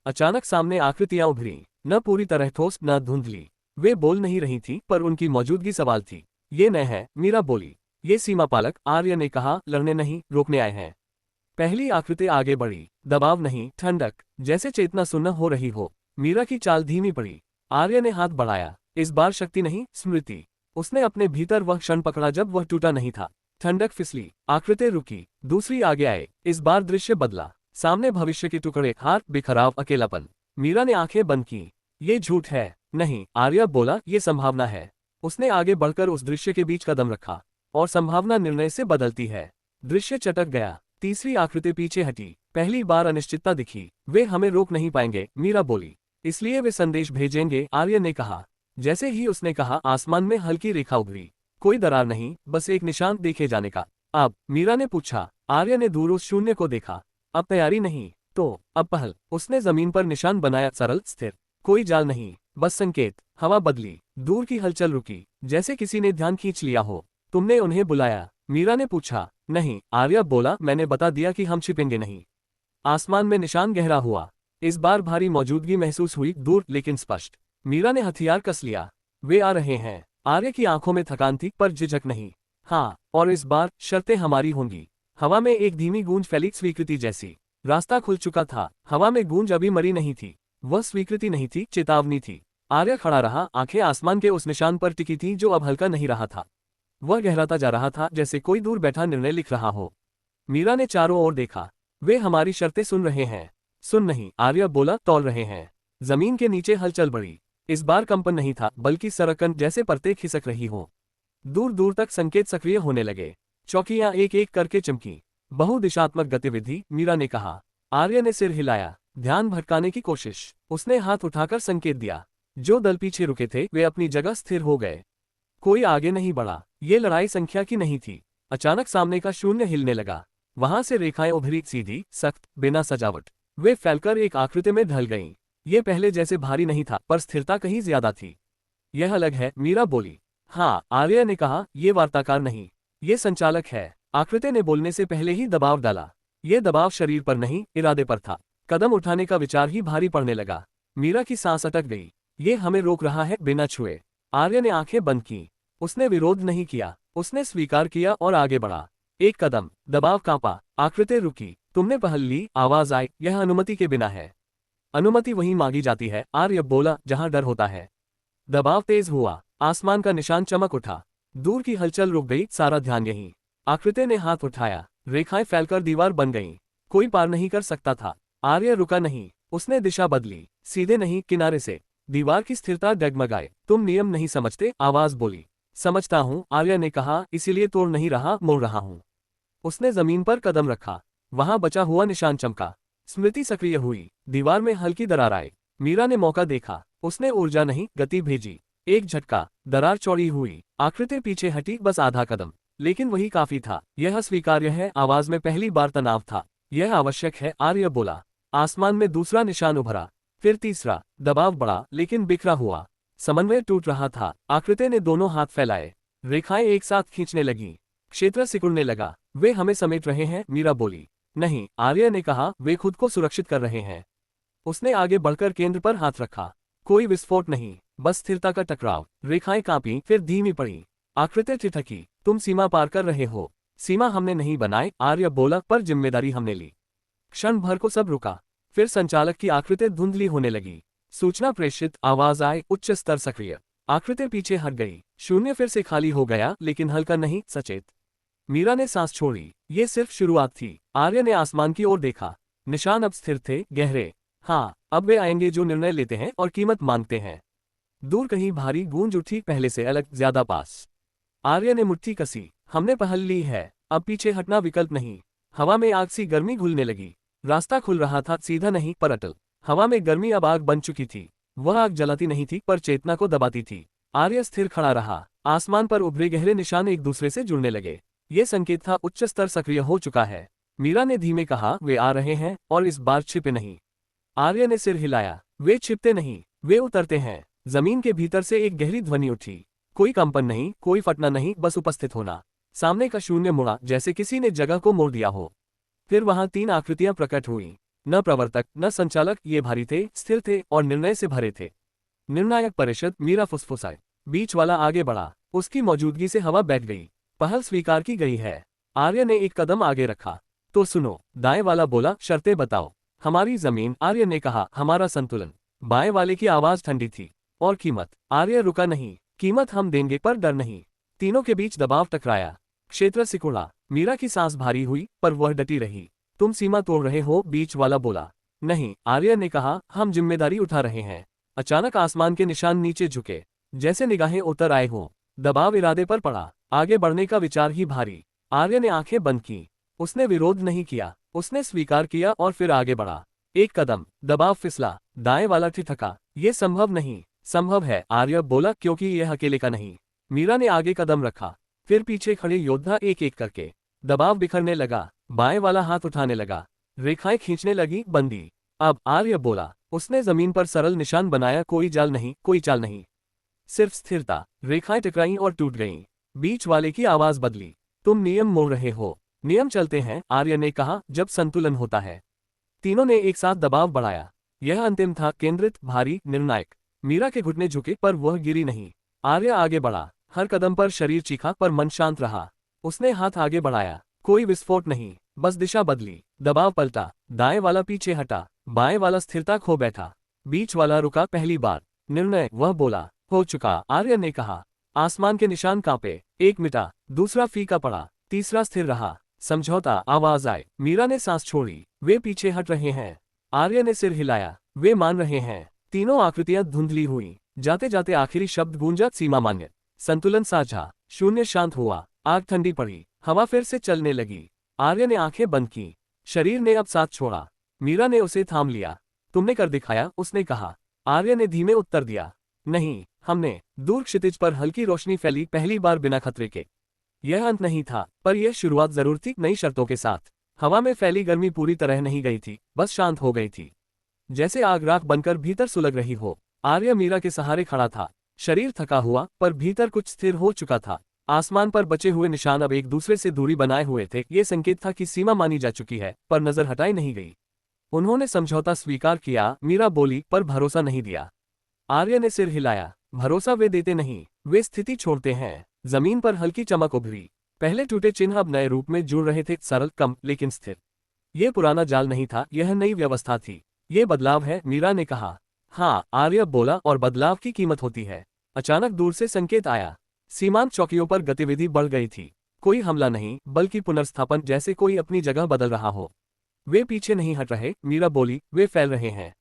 अचानक सामने आकृतियां उभरी, न पूरी तरह ठोस, न धुंधली। वे बोल नहीं रही थी, पर उनकी मौजूदगी सवाल थी। ये न है, मीरा बोली। ये सीमा पालक, आर्य ने कहा, लड़ने नहीं, रोकने आए हैं। पहली आकृति आगे बढ़ी। दबाव नहीं, ठंडक, जैसे चेतना सुन्न हो रही हो। मीरा की चाल धीमी पड़ी। आर्य ने हाथ बढ़ाया। इस बार शक्ति नहीं, स्मृति। उसने अपने भीतर वह क्षण पकड़ा जब वह टूटा नहीं था। ठंडक फिसली, आकृति रुकी, दूसरी आगे आए। इस बार दृश्य बदला। सामने भविष्य के टुकड़े, हार, बिखराव, अकेलापन। मीरा ने आंखें बंद की। ये झूठ है। नहीं, आर्य बोला, ये संभावना है। उसने आगे बढ़कर उस दृश्य के बीच कदम रखा। और संभावना निर्णय से बदलती है। दृश्य चटक गया। तीसरी आकृति पीछे हटी। पहली बार अनिश्चितता दिखी। वे हमें रोक नहीं पाएंगे, मीरा बोली। इसलिए वे संदेश भेजेंगे, आर्य ने कहा। जैसे ही उसने कहा, आसमान में हल्की रेखा उभरी। कोई दरार नहीं, बस एक निशान देखे जाने का। अब? मीरा ने पूछा। आर्य ने दूर उस शून्य को देखा। अब तैयारी नहीं, तो अब पहल। उसने जमीन पर निशान बनाया, सरल, स्थिर। कोई जाल नहीं, बस संकेत। हवा बदली। दूर की हलचल रुकी, जैसे किसी ने ध्यान खींच लिया हो। तुमने उन्हें बुलाया? मीरा ने पूछा। नहीं, आर्य बोला, मैंने बता दिया कि हम छिपेंगे नहीं। आसमान में निशान गहरा हुआ। इस बार भारी मौजूदगी महसूस हुई, दूर लेकिन स्पष्ट। मीरा ने हथियार कस लिया। वे आ रहे हैं। आर्य की आंखों में थकान थी, पर झिझक नहीं। हाँ, और इस बार शर्तें हमारी होंगी। हवा में एक धीमी गूंज फैली, स्वीकृति जैसी। रास्ता खुल चुका था। हवा में गूंज अभी मरी नहीं थी। वह स्वीकृति नहीं थी, चेतावनी थी। आर्य खड़ा रहा, आंखें आसमान के उस निशान पर टिकी थी जो अब हल्का नहीं रहा था। वह गहराता जा रहा था, जैसे कोई दूर बैठा निर्णय लिख रहा हो। मीरा ने चारों ओर देखा। वे हमारी शर्तें सुन रहे हैं। सुन नहीं, आर्य बोला, तौल रहे हैं। जमीन के नीचे हलचल बढ़ी। इस बार कंपन नहीं था, बल्कि सरकन, जैसे परतें खिसक रही हो। दूर दूर तक संकेत सक्रिय होने लगे। चौकियां एक एक करके चमकी। बहुदिशात्मक गतिविधि, मीरा ने कहा। आर्य ने सिर हिलाया। ध्यान भटकाने की कोशिश। उसने हाथ उठाकर संकेत दिया। जो दल पीछे रुके थे, वे अपनी जगह स्थिर हो गए। कोई आगे नहीं बढ़ा। ये लड़ाई संख्या की नहीं थी। अचानक सामने का शून्य हिलने लगा। वहां से रेखाएं उभरी, सीधी, सख्त, बिना सजावट। वे फैलकर एक आकृति में ढल गईं। ये पहले जैसे भारी नहीं था, पर स्थिरता कहीं ज्यादा थी। यह अलग है, मीरा बोली। हाँ, आर्य ने कहा, ये वार्ताकार नहीं, ये संचालक है। आकृति ने बोलने से पहले ही दबाव डाला। ये दबाव शरीर पर नहीं, इरादे पर था। कदम उठाने का विचार ही भारी पड़ने लगा। मीरा की सांस अटक गई। ये हमें रोक रहा है, बिना छुए। आर्य ने आंखें बंद की। उसने विरोध नहीं किया। उसने स्वीकार किया और आगे बढ़ा। एक कदम, दबाव कांपा, आकृति रुकी। तुमने पहल ली, आवाज आई, यह अनुमति के बिना है। अनुमति वहीं मांगी जाती है, आर्य बोला, जहां डर होता है। दबाव तेज हुआ। आसमान का निशान चमक उठा। दूर की हलचल रुक गई, सारा ध्यान यहीं। आकृति ने हाथ उठाया। रेखाएं फैलकर दीवार बन गईं। कोई पार नहीं कर सकता था। आर्य रुका नहीं। उसने दिशा बदली, सीधे नहीं, किनारे से। दीवार की स्थिरता डगमगाए। तुम नियम नहीं समझते, आवाज बोली। समझता हूँ, आर्या ने कहा, इसीलिए तोड़ नहीं रहा, मोड़ रहा हूँ। उसने जमीन पर कदम रखा। वहां बचा हुआ निशान चमका। स्मृति सक्रिय हुई। दीवार में हल्की दरार आई। मीरा ने मौका देखा। उसने ऊर्जा नहीं, गति भेजी। एक झटका, दरार चौड़ी हुई। आकृति पीछे हटी, बस आधा कदम। लेकिन वही काफी था। यह स्वीकार्य है, आवाज में पहली बार तनाव था। यह आवश्यक है, आर्य बोला। आसमान में दूसरा निशान उभरा, फिर तीसरा। दबाव बढ़ा, लेकिन बिखरा हुआ। समन्वय टूट रहा था। आकृति ने दोनों हाथ फैलाए। रेखाएं एक साथ खींचने लगीं। क्षेत्र सिकुड़ने लगा। वे हमें समेट रहे हैं, मीरा बोली। नहीं, आर्य ने कहा, वे खुद को सुरक्षित कर रहे हैं। उसने आगे बढ़कर केंद्र पर हाथ रखा। कोई विस्फोट नहीं, बस स्थिरता का टकराव। रेखाएं कांपी, फिर धीमी पड़ी। आकृति ठिठकी। तुम सीमा पार कर रहे हो। सीमा हमने नहीं बनाई, आर्य बोला, पर जिम्मेदारी हमने ली। क्षण भर को सब रुका। फिर संचालक की आकृति धुंधली होने लगी। सूचना प्रेषित, आवाज आए, उच्च स्तर सक्रिय। आकृति पीछे हट गई। शून्य फिर से खाली हो गया, लेकिन हल्का नहीं, सचेत। मीरा ने सांस छोड़ी। ये सिर्फ शुरुआत थी। आर्य ने आसमान की ओर देखा। निशान अब स्थिर थे, गहरे। हाँ, अब वे आएंगे जो निर्णय लेते हैं और कीमत मांगते हैं। दूर कहीं भारी गूंज उठी, पहले से अलग, ज्यादा पास। आर्य ने मुट्ठी कसी। हमने पहल ली है, अब पीछे हटना विकल्प नहीं। हवा में आग सी गर्मी घुलने लगी। रास्ता खुल रहा था, सीधा नहीं, पर अटल। हवा में गर्मी अब आग बन चुकी थी। वह आग जलाती नहीं थी, पर चेतना को दबाती थी। आर्य स्थिर खड़ा रहा। आसमान पर उभरे गहरे निशान एक दूसरे से जुड़ने लगे। ये संकेत था, उच्च स्तर सक्रिय हो चुका है। मीरा ने धीमे कहा, वे आ रहे हैं, और इस बार छिपे नहीं। आर्य ने सिर हिलाया। वे छिपते नहीं, वे उतरते हैं। जमीन के भीतर से एक गहरी ध्वनि उठी। कोई कंपन नहीं, कोई फटना नहीं, बस उपस्थित होना। सामने का शून्य मुड़ा, जैसे किसी ने जगह को मोड़ दिया हो। फिर वहां 3 आकृतियां प्रकट हुईं। न प्रवर्तक, न संचालक, ये भारी थे, स्थिर थे, और निर्णय से भरे थे। निर्णायक परिषद, मीरा फुसफुसाए। बीच वाला आगे बढ़ा। उसकी मौजूदगी से हवा बैठ गई। पहल स्वीकार की गई है। आर्य ने एक कदम आगे रखा। तो सुनो, दाएं वाला बोला, शर्तें बताओ। हमारी जमीन, आर्य ने कहा, हमारा संतुलन। बाएं वाले की आवाज ठंडी थी। और कीमत? आर्य रुका नहीं। कीमत हम देंगे, पर डर नहीं। तीनों के बीच दबाव टकराया। क्षेत्र सिकुड़ा। मीरा की सांस भारी हुई, पर वह डटी रही। तुम सीमा तोड़ रहे हो, बीच वाला बोला। नहीं, आर्य ने कहा, हम जिम्मेदारी उठा रहे हैं। अचानक आसमान के निशान नीचे झुके, जैसे निगाहें उतर आए हों। दबाव इरादे पर पड़ा। आगे बढ़ने का विचार ही भारी। आर्य ने आंखें बंद की। उसने विरोध नहीं किया, उसने स्वीकार किया और फिर आगे बढ़ा। एक कदम, दबाव फिसला। दाएं वाला ठिठका। ये संभव नहीं। संभव है, आर्य बोला, क्योंकि यह अकेले का नहीं। मीरा ने आगे कदम रखा। फिर पीछे खड़े योद्धा एक एक करके। दबाव बिखरने लगा। बाएं वाला हाथ उठाने लगा। रेखाएं खींचने लगी, बंदी। अब, आर्य बोला। उसने जमीन पर सरल निशान बनाया, कोई जाल नहीं, कोई चाल नहीं, सिर्फ स्थिरता। रेखाएं टकराईं और टूट गईं। बीच वाले की आवाज बदली। तुम नियम मोड़ रहे हो। नियम चलते हैं, आर्य ने कहा, जब संतुलन होता है। तीनों ने एक साथ दबाव बढ़ाया। यह अंतिम था, केंद्रित, भारी, निर्णायक। मीरा के घुटने झुके, पर वह गिरी नहीं। आर्य आगे बढ़ा। हर कदम पर शरीर चीखा, पर मन शांत रहा। उसने हाथ आगे बढ़ाया। कोई विस्फोट नहीं, बस दिशा बदली। दबाव पलटा। दाएं वाला पीछे हटा। बाएं वाला स्थिरता खो बैठा। बीच वाला रुका, पहली बार। निर्णय, वह बोला। हो चुका, आर्य ने कहा। आसमान के निशान कांपे। एक मिटा, दूसरा फीका पड़ा, तीसरा स्थिर रहा। समझौता, आवाज आए। मीरा ने सांस छोड़ी। वे पीछे हट रहे हैं। आर्य ने सिर हिलाया। वे मान रहे हैं। तीनों आकृतियां धुंधली हुई। जाते जाते आखिरी शब्द गूंजा, सीमा मान्य, संतुलन साझा। शून्य शांत हुआ। आग ठंडी पड़ी। हवा फिर से चलने लगी। आर्य ने आंखें बंद की। शरीर ने अब साथ छोड़ा। मीरा ने उसे थाम लिया। तुमने कर दिखाया, उसने कहा। आर्य ने धीमे उत्तर दिया। नहीं, हमने। दूर क्षितिज पर हल्की रोशनी फैली, पहली बार बिना खतरे के। यह अंत नहीं था, पर यह शुरुआत जरूर थी, नई शर्तों के साथ। हवा में फैली गर्मी पूरी तरह नहीं गई थी, बस शांत हो गई थी, जैसे आग राख बनकर भीतर सुलग रही हो। आर्य मीरा के सहारे खड़ा था। शरीर थका हुआ, पर भीतर कुछ स्थिर हो चुका था। आसमान पर बचे हुए निशान अब एक दूसरे से दूरी बनाए हुए थे। ये संकेत था कि सीमा मानी जा चुकी है, पर नजर हटाई नहीं गई। उन्होंने समझौता स्वीकार किया, मीरा बोली, पर भरोसा नहीं दिया। आर्य ने सिर हिलाया। भरोसा वे देते नहीं, वे स्थिति छोड़ते हैं। जमीन पर हल्की चमक उभरी। पहले टूटे चिन्ह अब नए रूप में जुड़ रहे थे, सरल, कम, लेकिन स्थिर। ये पुराना जाल नहीं था, यह नई व्यवस्था थी। ये बदलाव है, मीरा ने कहा। हाँ, आर्य बोला, और बदलाव की कीमत होती है। अचानक दूर से संकेत आया। सीमांत चौकियों पर गतिविधि बढ़ गई थी। कोई हमला नहीं, बल्कि पुनर्स्थापन, जैसे कोई अपनी जगह बदल रहा हो। वे पीछे नहीं हट रहे, मीरा बोली, वे फैल रहे हैं।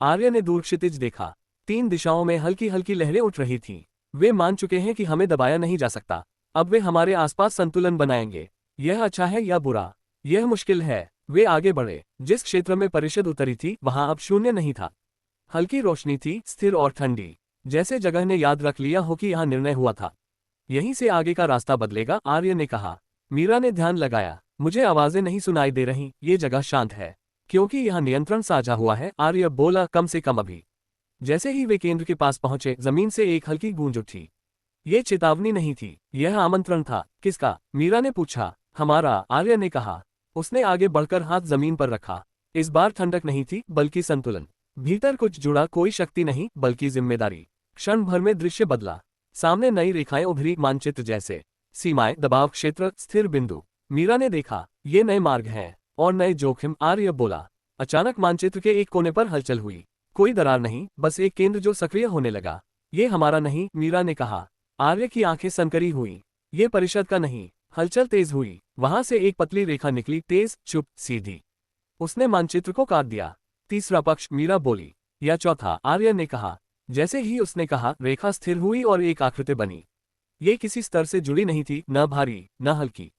आर्य ने दूर क्षितिज देखा। 3 दिशाओं में हल्की हल्की लहरें उठ रही थीं। वे मान चुके हैं कि हमें दबाया नहीं जा सकता। अब वे हमारे आसपास संतुलन बनाएंगे। यह अच्छा है या बुरा? यह मुश्किल है। वे आगे बढ़े। जिस क्षेत्र में परिषद उतरी थी वहां अब शून्य नहीं था। हल्की रोशनी थी, स्थिर और ठंडी, जैसे जगह ने याद रख लिया हो कि यहाँ निर्णय हुआ था। यहीं से आगे का रास्ता बदलेगा, आर्य ने कहा। मीरा ने ध्यान लगाया। मुझे आवाजें नहीं सुनाई दे रही, ये जगह शांत है, क्योंकि यहाँ नियंत्रण साझा हुआ है, आर्य बोला, कम से कम अभी। जैसे ही वे केंद्र के पास पहुंचे, जमीन से एक हल्की गूंज उठी। ये चेतावनी नहीं थी, यह आमंत्रण था। किसका? मीरा ने पूछा। हमारा, आर्य ने कहा। उसने आगे बढ़कर हाथ जमीन पर रखा। इस बार ठंडक नहीं थी, बल्कि संतुलन। भीतर कुछ जुड़ा, कोई शक्ति नहीं, बल्कि जिम्मेदारी। क्षण भर में दृश्य बदला। सामने नई रेखाएं उभरी, मानचित्र जैसे। सीमाएं, दबाव क्षेत्र, स्थिर बिंदु। मीरा ने देखा, ये नए मार्ग हैं और नए जोखिम, आर्य बोला। अचानक मानचित्र के एक कोने पर हलचल हुई। कोई दरार नहीं, बस एक केंद्र जो सक्रिय होने लगा। ये हमारा नहीं, मीरा ने कहा। आर्य की आंखें सनकरी हुई। ये परिषद का नहीं। हलचल तेज हुई। वहां से एक पतली रेखा निकली, तेज, चुप, सीधी। उसने मानचित्र को काट दिया। तीसरा पक्ष, मीरा बोली। या चौथा, आर्य ने कहा। जैसे ही उसने कहा, रेखा स्थिर हुई और एक आकृति बनी। ये किसी स्तर से जुड़ी नहीं थी, न भारी न हल्की।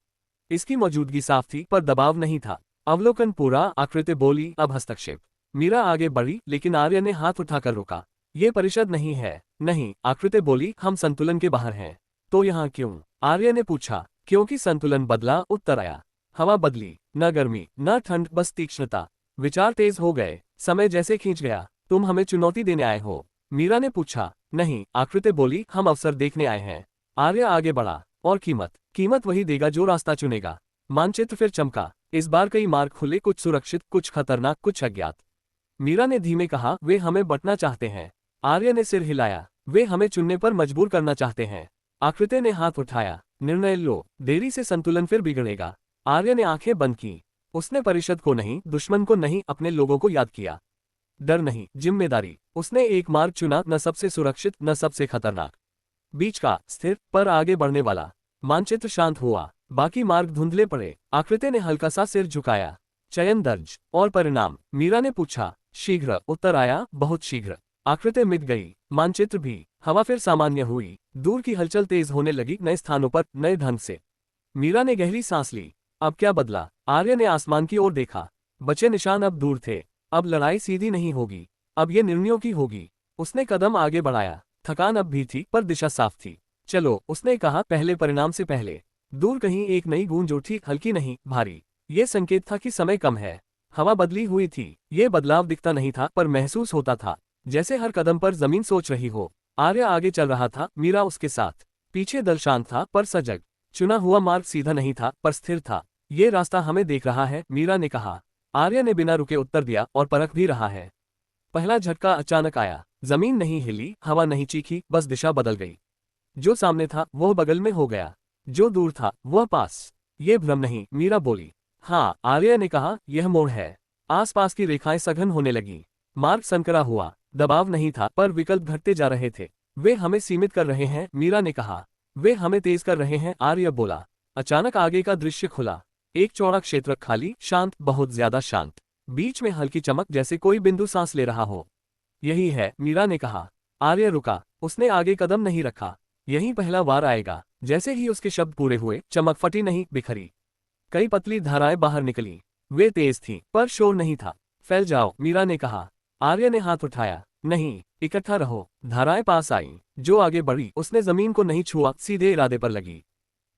इसकी मौजूदगी साफ थी, पर दबाव नहीं था। अवलोकन पूरा। आकृति बोली, अब हस्तक्षेप। मीरा आगे बढ़ी, लेकिन आर्य ने हाथ उठाकर रोका। ये परिषद नहीं है। नहीं, आकृति बोली, हम संतुलन के बाहर हैं। तो यहाँ क्यों? आर्य ने पूछा। क्योंकि संतुलन बदला, उत्तर आया। हवा बदली, न गर्मी न ठंड, बस तीक्ष्णता। विचार तेज हो गए। समय जैसे खींच गया। तुम हमें चुनौती देने आए हो? मीरा ने पूछा। नहीं, आकृति बोली, हम अवसर देखने आए हैं। आर्य आगे बढ़ा। और कीमत? कीमत वही देगा जो रास्ता चुनेगा। मानचित्र फिर चमका। इस बार कई मार्ग खुले, कुछ सुरक्षित, कुछ खतरनाक, कुछ अज्ञात। मीरा ने धीमे कहा, वे हमें बंटना चाहते हैं। आर्य ने सिर हिलाया। वे हमें चुनने पर मजबूर करना चाहते हैं। आकृति ने हाथ उठाया। निर्णय लो, देरी से संतुलन फिर बिगड़ेगा। आर्य ने आंखें बंद की। उसने परिषद को नहीं, दुश्मन को नहीं, अपने लोगों को याद किया। डर नहीं, जिम्मेदारी। उसने एक मार्ग चुना, न सबसे सुरक्षित न सबसे खतरनाक, बीच का, स्थिर पर आगे बढ़ने वाला। मानचित्र शांत हुआ। बाकी मार्ग धुंधले पड़े। आकृति ने हल्का सा सिर झुकाया। चयन दर्ज। और परिणाम? मीरा ने पूछा। शीघ्र, उत्तर आया, बहुत शीघ्र। आकृति मिट गई, मानचित्र भी। हवा फिर सामान्य हुई। दूर की हलचल तेज होने लगी, नए स्थानों पर, नए ढंग से। मीरा ने गहरी सांस ली। अब क्या बदला? आर्य ने आसमान की ओर देखा। बचे निशान अब दूर थे। अब लड़ाई सीधी नहीं होगी, अब ये निर्णयों की होगी। उसने कदम आगे बढ़ाया। थकान अब भी थी, पर दिशा साफ थी। चलो, उसने कहा, पहले परिणाम से पहले। दूर कहीं एक नई गूंज उठी, हल्की नहीं, भारी। ये संकेत था कि समय कम है। हवा बदली हुई थी। ये बदलाव दिखता नहीं था, पर महसूस होता था, जैसे हर कदम पर जमीन सोच रही हो। आर्य आगे चल रहा था, मीरा उसके साथ। पीछे दल शांत था, पर सजग। चुना हुआ मार्ग सीधा नहीं था, पर स्थिर था। ये रास्ता हमें देख रहा है, मीरा ने कहा। आर्य ने बिना रुके उत्तर दिया, और परख भी रहा है। पहला झटका अचानक आया। जमीन नहीं हिली, हवा नहीं चीखी, बस दिशा बदल गई। जो सामने था वह बगल में हो गया, जो दूर था वह पास। ये भ्रम नहीं, मीरा बोली। हाँ, आर्य ने कहा, यह मोड़ है। आसपास की रेखाएं सघन होने लगी। मार्ग संकरा हुआ। दबाव नहीं था, पर विकल्प घटते जा रहे थे। वे हमें सीमित कर रहे हैं, मीरा ने कहा। वे हमें तेज कर रहे हैं, आर्य बोला। अचानक आगे का दृश्य खुला। एक चौड़ा क्षेत्र, खाली, शांत, बहुत ज्यादा शांत। बीच में हल्की चमक, जैसे कोई बिंदु सांस ले रहा हो। यही है, मीरा ने कहा। आर्य रुका। उसने आगे कदम नहीं रखा। यही पहला वार आएगा। जैसे ही उसके शब्द पूरे हुए, चमक फटी नहीं, बिखरी। कई पतली धाराएं बाहर निकली। वे तेज थीं, पर शोर नहीं था। फैल जाओ, मीरा ने कहा। आर्य ने हाथ उठाया। नहीं, इकट्ठा रहो। धाराएं पास आईं। जो आगे बढ़ी, उसने जमीन को नहीं छुआ, सीधे इरादे पर लगी।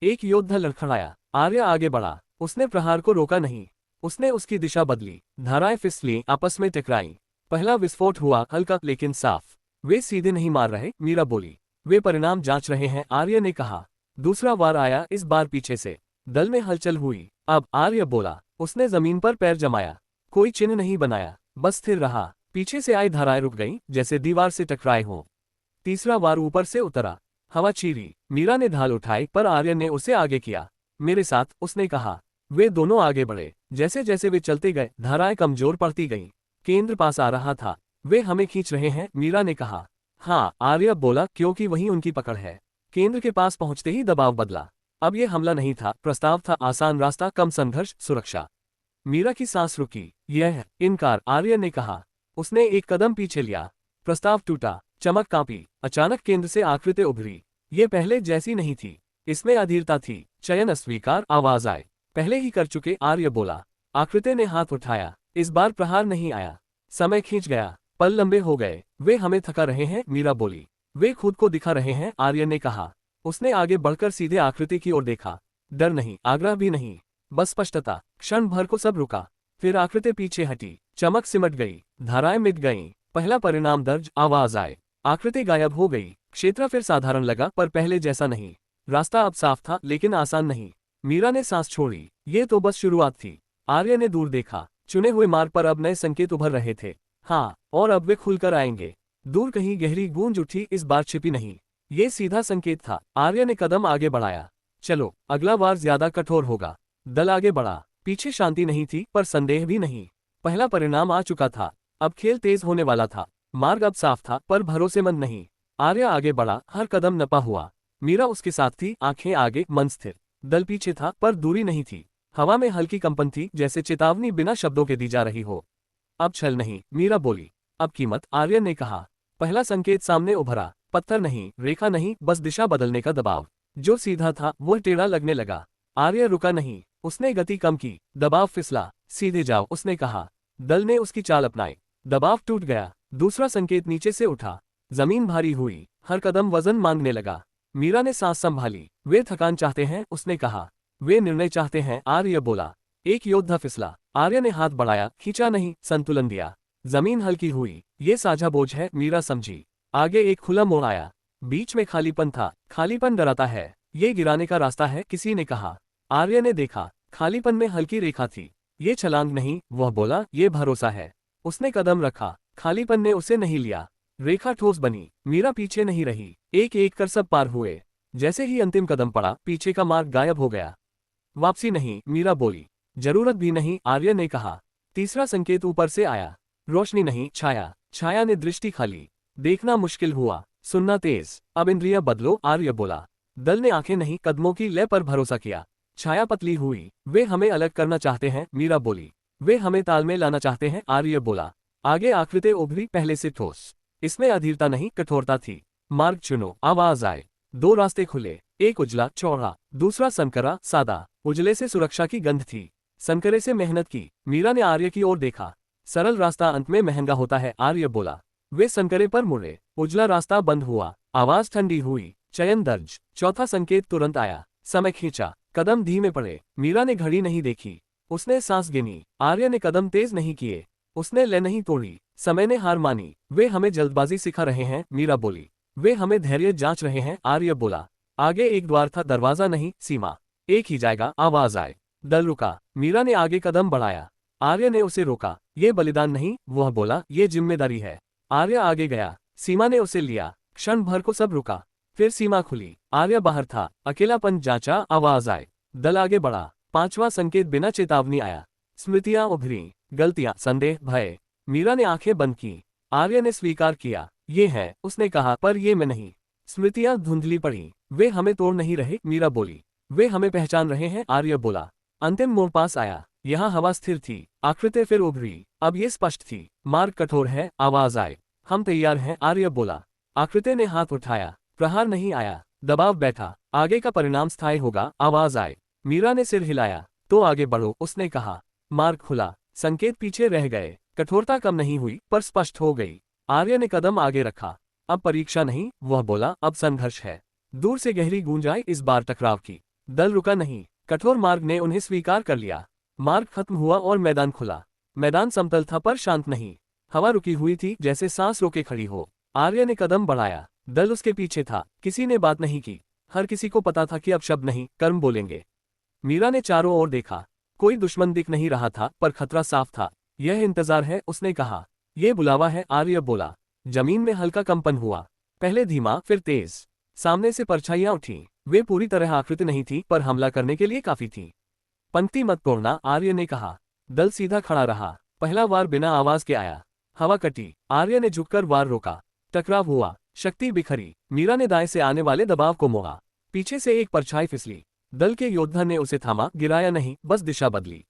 एक योद्धा लड़खड़ाया। आर्य आगे बढ़ा। उसने प्रहार को रोका नहीं। उसने उसकी दिशा बदली। धाराएं फिसली, आपस में टकराईं। पहला विस्फोट हुआ, हल्का लेकिन साफ। वे सीधे नहीं मार रहे, मीरा बोली। वे परिणाम जांच रहे हैं, आर्य ने कहा। दूसरा वार आया, इस बार पीछे से। दल में हलचल हुई। अब, आर्य बोला। उसने जमीन पर पैर जमाया। कोई चिन्ह नहीं बनाया, बस स्थिर रहा। पीछे से आई धाराएं रुक गईं, जैसे दीवार से टकराए हों। तीसरा वार ऊपर से उतरा। हवा चीरी। मीरा ने ढाल उठाई, पर आर्य ने उसे आगे किया। मेरे साथ, उसने कहा। वे दोनों आगे बढ़े। जैसे जैसे वे चलते गए, धाराएं कमजोर पड़ती गईं। केंद्र पास आ रहा था। वे हमें खींच रहे हैं, मीरा ने कहा। हाँ, आर्य बोला, क्योंकि वही उनकी पकड़ है। केंद्र के पास पहुंचते ही दबाव बदला। अब यह हमला नहीं था, प्रस्ताव था, आसान रास्ता, कम संघर्ष, सुरक्षा। मीरा की सांस रुकी। यह इनकार, आर्य ने कहा। उसने एक कदम पीछे लिया। प्रस्ताव टूटा, चमक कांपी। अचानक केंद्र से आकृति उभरी। ये पहले जैसी नहीं थी। इसमें अधीरता थी। चयन अस्वीकार, आवाज आए। पहले ही कर चुके, आर्य बोला। आकृति ने हाथ उठाया। इस बार प्रहार नहीं आया। समय खींच गया, पल लंबे हो गए। वे हमें थका रहे हैं, मीरा बोली। वे खुद को दिखा रहे हैं, आर्य ने कहा। उसने आगे बढ़कर सीधे आकृति की ओर देखा। डर नहीं, आग्रह भी नहीं, बस स्पष्टता। क्षण भर को सब रुका। फिर आकृति पीछे हटी। चमक सिमट गई, धाराएं मिट गईं। पहला परिणाम दर्ज, आवाज आए। आकृति गायब हो गई। क्षेत्र फिर साधारण लगा, पर पहले जैसा नहीं। रास्ता अब साफ था, लेकिन आसान नहीं। मीरा ने सांस छोड़ी। ये तो बस शुरुआत थी। आर्य ने दूर देखा। चुने हुए मार्ग पर अब नए संकेत उभर रहे थे। हाँ, और अब वे खुलकर आएंगे। दूर कहीं गहरी गूंज उठी, इस बार छिपी नहीं। ये सीधा संकेत था। आर्य ने कदम आगे बढ़ाया। चलो, अगला बार ज्यादा कठोर होगा। दल आगे बढ़ा। पीछे शांति नहीं थी, पर संदेह भी नहीं। पहला परिणाम आ चुका था। अब खेल तेज होने वाला था। मार्ग अब साफ था, पर भरोसेमंद नहीं। आर्य आगे बढ़ा, हर कदम नपा हुआ। मीरा उसके साथ थी, आंखें आगे, मन स्थिर। दल पीछे था, पर दूरी नहीं थी। हवा में हल्की कंपन थी, जैसे चेतावनी बिना शब्दों के दी जा रही हो। अब छल नहीं, मीरा बोली। अब कीमत, आर्य ने कहा। पहला संकेत सामने उभरा। पत्थर नहीं, रेखा नहीं, बस दिशा बदलने का दबाव। जो सीधा था वो टेढ़ा लगने लगा। आर्य रुका नहीं। उसने गति कम की। दबाव फिसला। सीधे जाओ, उसने कहा। दल ने उसकी चाल अपनाई। दबाव टूट गया। दूसरा संकेत नीचे से उठा। जमीन भारी हुई। हर कदम वजन मांगने लगा। मीरा ने सांस संभाली। वे थकान चाहते हैं, उसने कहा। वे निर्णय चाहते हैं, आर्य बोला। एक योद्धा फिसला। आर्य ने हाथ बढ़ाया, खींचा नहीं, संतुलन दिया। जमीन हल्की हुई। ये साझा बोझ है, मीरा समझी। आगे एक खुला मोड़ आया। बीच में खालीपन था। खालीपन डराता है। ये गिराने का रास्ता है, किसी ने कहा। आर्य ने देखा। खालीपन में हल्की रेखा थी। ये छलांग नहीं, वह बोला, ये भरोसा है। उसने कदम रखा। खालीपन ने उसे नहीं लिया। रेखा ठोस बनी। मीरा पीछे नहीं रही। एक एक कर सब पार हुए। जैसे ही अंतिम कदम पड़ा, पीछे का मार्ग गायब हो गया। वापसी नहीं, मीरा बोली। जरूरत भी नहीं, आर्य ने कहा। तीसरा संकेत ऊपर से आया। रोशनी नहीं, छाया। छाया ने दृष्टि खाली। देखना मुश्किल हुआ, सुनना तेज। अब इंद्रियां बदलो, आर्य बोला। दल ने आंखें नहीं, कदमों की लय पर भरोसा किया। छाया पतली हुई। वे हमें अलग करना चाहते हैं, मीरा बोली। वे हमें ताल में लाना चाहते हैं, आर्य बोला। आगे आकृति उभरी, पहले से ठोस। इसमें अधीरता नहीं, कठोरता थी। मार्ग चुनो, आवाज आए। दो रास्ते खुले। एक उजला, चौड़ा। दूसरा संकरा, सादा। उजले से सुरक्षा की गंध थी। संकरे से मेहनत की। मीरा ने आर्य की ओर देखा। सरल रास्ता अंत में महंगा होता है, आर्य बोला। वे संकरे पर मुड़े। उजला रास्ता बंद हुआ। आवाज ठंडी हुई। चयन दर्ज। चौथा संकेत तुरंत आया। समय खींचा। कदम धीमे पड़े। मीरा ने घड़ी नहीं देखी। उसने सांस गिनी। आर्य ने कदम तेज नहीं किए। उसने ले नहीं तोड़ी। समय ने हार मानी। वे हमें जल्दबाजी सिखा रहे हैं, मीरा बोली। वे हमें धैर्य जांच रहे हैं, आर्य बोला। आगे एक द्वार था, दरवाजा नहीं, सीमा। एक ही जाएगा, आवाज आए। दल रुका। मीरा ने आगे कदम बढ़ाया। आर्य ने उसे रोका। ये बलिदान नहीं, वह बोला, ये जिम्मेदारी है। आर्य आगे गया। सीमा ने उसे लिया। क्षण भर को सब रुका। फिर सीमा खुली। आर्य बाहर था। अकेलापन जांचा, आवाज आए। दल आगे बढ़ा। पांचवा संकेत बिना चेतावनी आया। स्मृतियां उभरी। गलतियां, संदेह, भय। मीरा ने आंखें बंद की। आर्य ने स्वीकार किया। ये है, उसने कहा, पर ये मैं नहीं। स्मृतियां धुंधली पड़ी। वे हमें तोड़ नहीं रहे, मीरा बोली। वे हमें पहचान रहे हैं, आर्य बोला। अंतिम मोड़ पास आया। यहाँ हवा स्थिर थी। आकृति फिर उभरी। अब ये स्पष्ट थी। मार्ग कठोर है, आवाज आए। हम तैयार हैं, आर्य बोला। आकृति ने हाथ उठाया। प्रहार नहीं आया। दबाव बैठा। आगे का परिणाम स्थायी होगा, आवाज आए। मीरा ने सिर हिलाया। तो आगे बढ़ो, उसने कहा। मार्ग खुला। संकेत पीछे रह गए। कठोरता कम नहीं हुई, पर स्पष्ट हो गई। आर्य ने कदम आगे रखा। अब परीक्षा नहीं, वह बोला, अब संघर्ष है। दूर से गहरी गूंज आई, इस बार टकराव की। दल रुका नहीं। कठोर मार्ग ने उन्हें स्वीकार कर लिया। मार्ग खत्म हुआ और मैदान खुला। मैदान समतल था, पर शांत नहीं। हवा रुकी हुई थी, जैसे सांस रोके खड़ी हो। आर्य ने कदम बढ़ाया। दल उसके पीछे था। किसी ने बात नहीं की। हर किसी को पता था कि अब शब्द नहीं, कर्म बोलेंगे। मीरा ने चारों ओर देखा। कोई दुश्मन दिख नहीं रहा था, पर खतरा साफ था। यह इंतजार है, उसने कहा। यह बुलावा है, आर्य बोला। जमीन में हल्का कंपन हुआ। पहले धीमा, फिर तेज। सामने से परछाइयां उठी। वे पूरी तरह आकृति नहीं थी, पर हमला करने के लिए काफी थी। पंक्ति मत तोड़ना, आर्य ने कहा। दल सीधा खड़ा रहा। पहला वार बिना आवाज के आया। हवा कटी। आर्य ने झुककर वार रोका। टकराव हुआ। शक्ति बिखरी। मीरा ने दाएं से आने वाले दबाव को मोड़ा। पीछे से एक परछाई फिसली। दल के योद्धा ने उसे थामा, गिराया नहीं, बस दिशा बदली।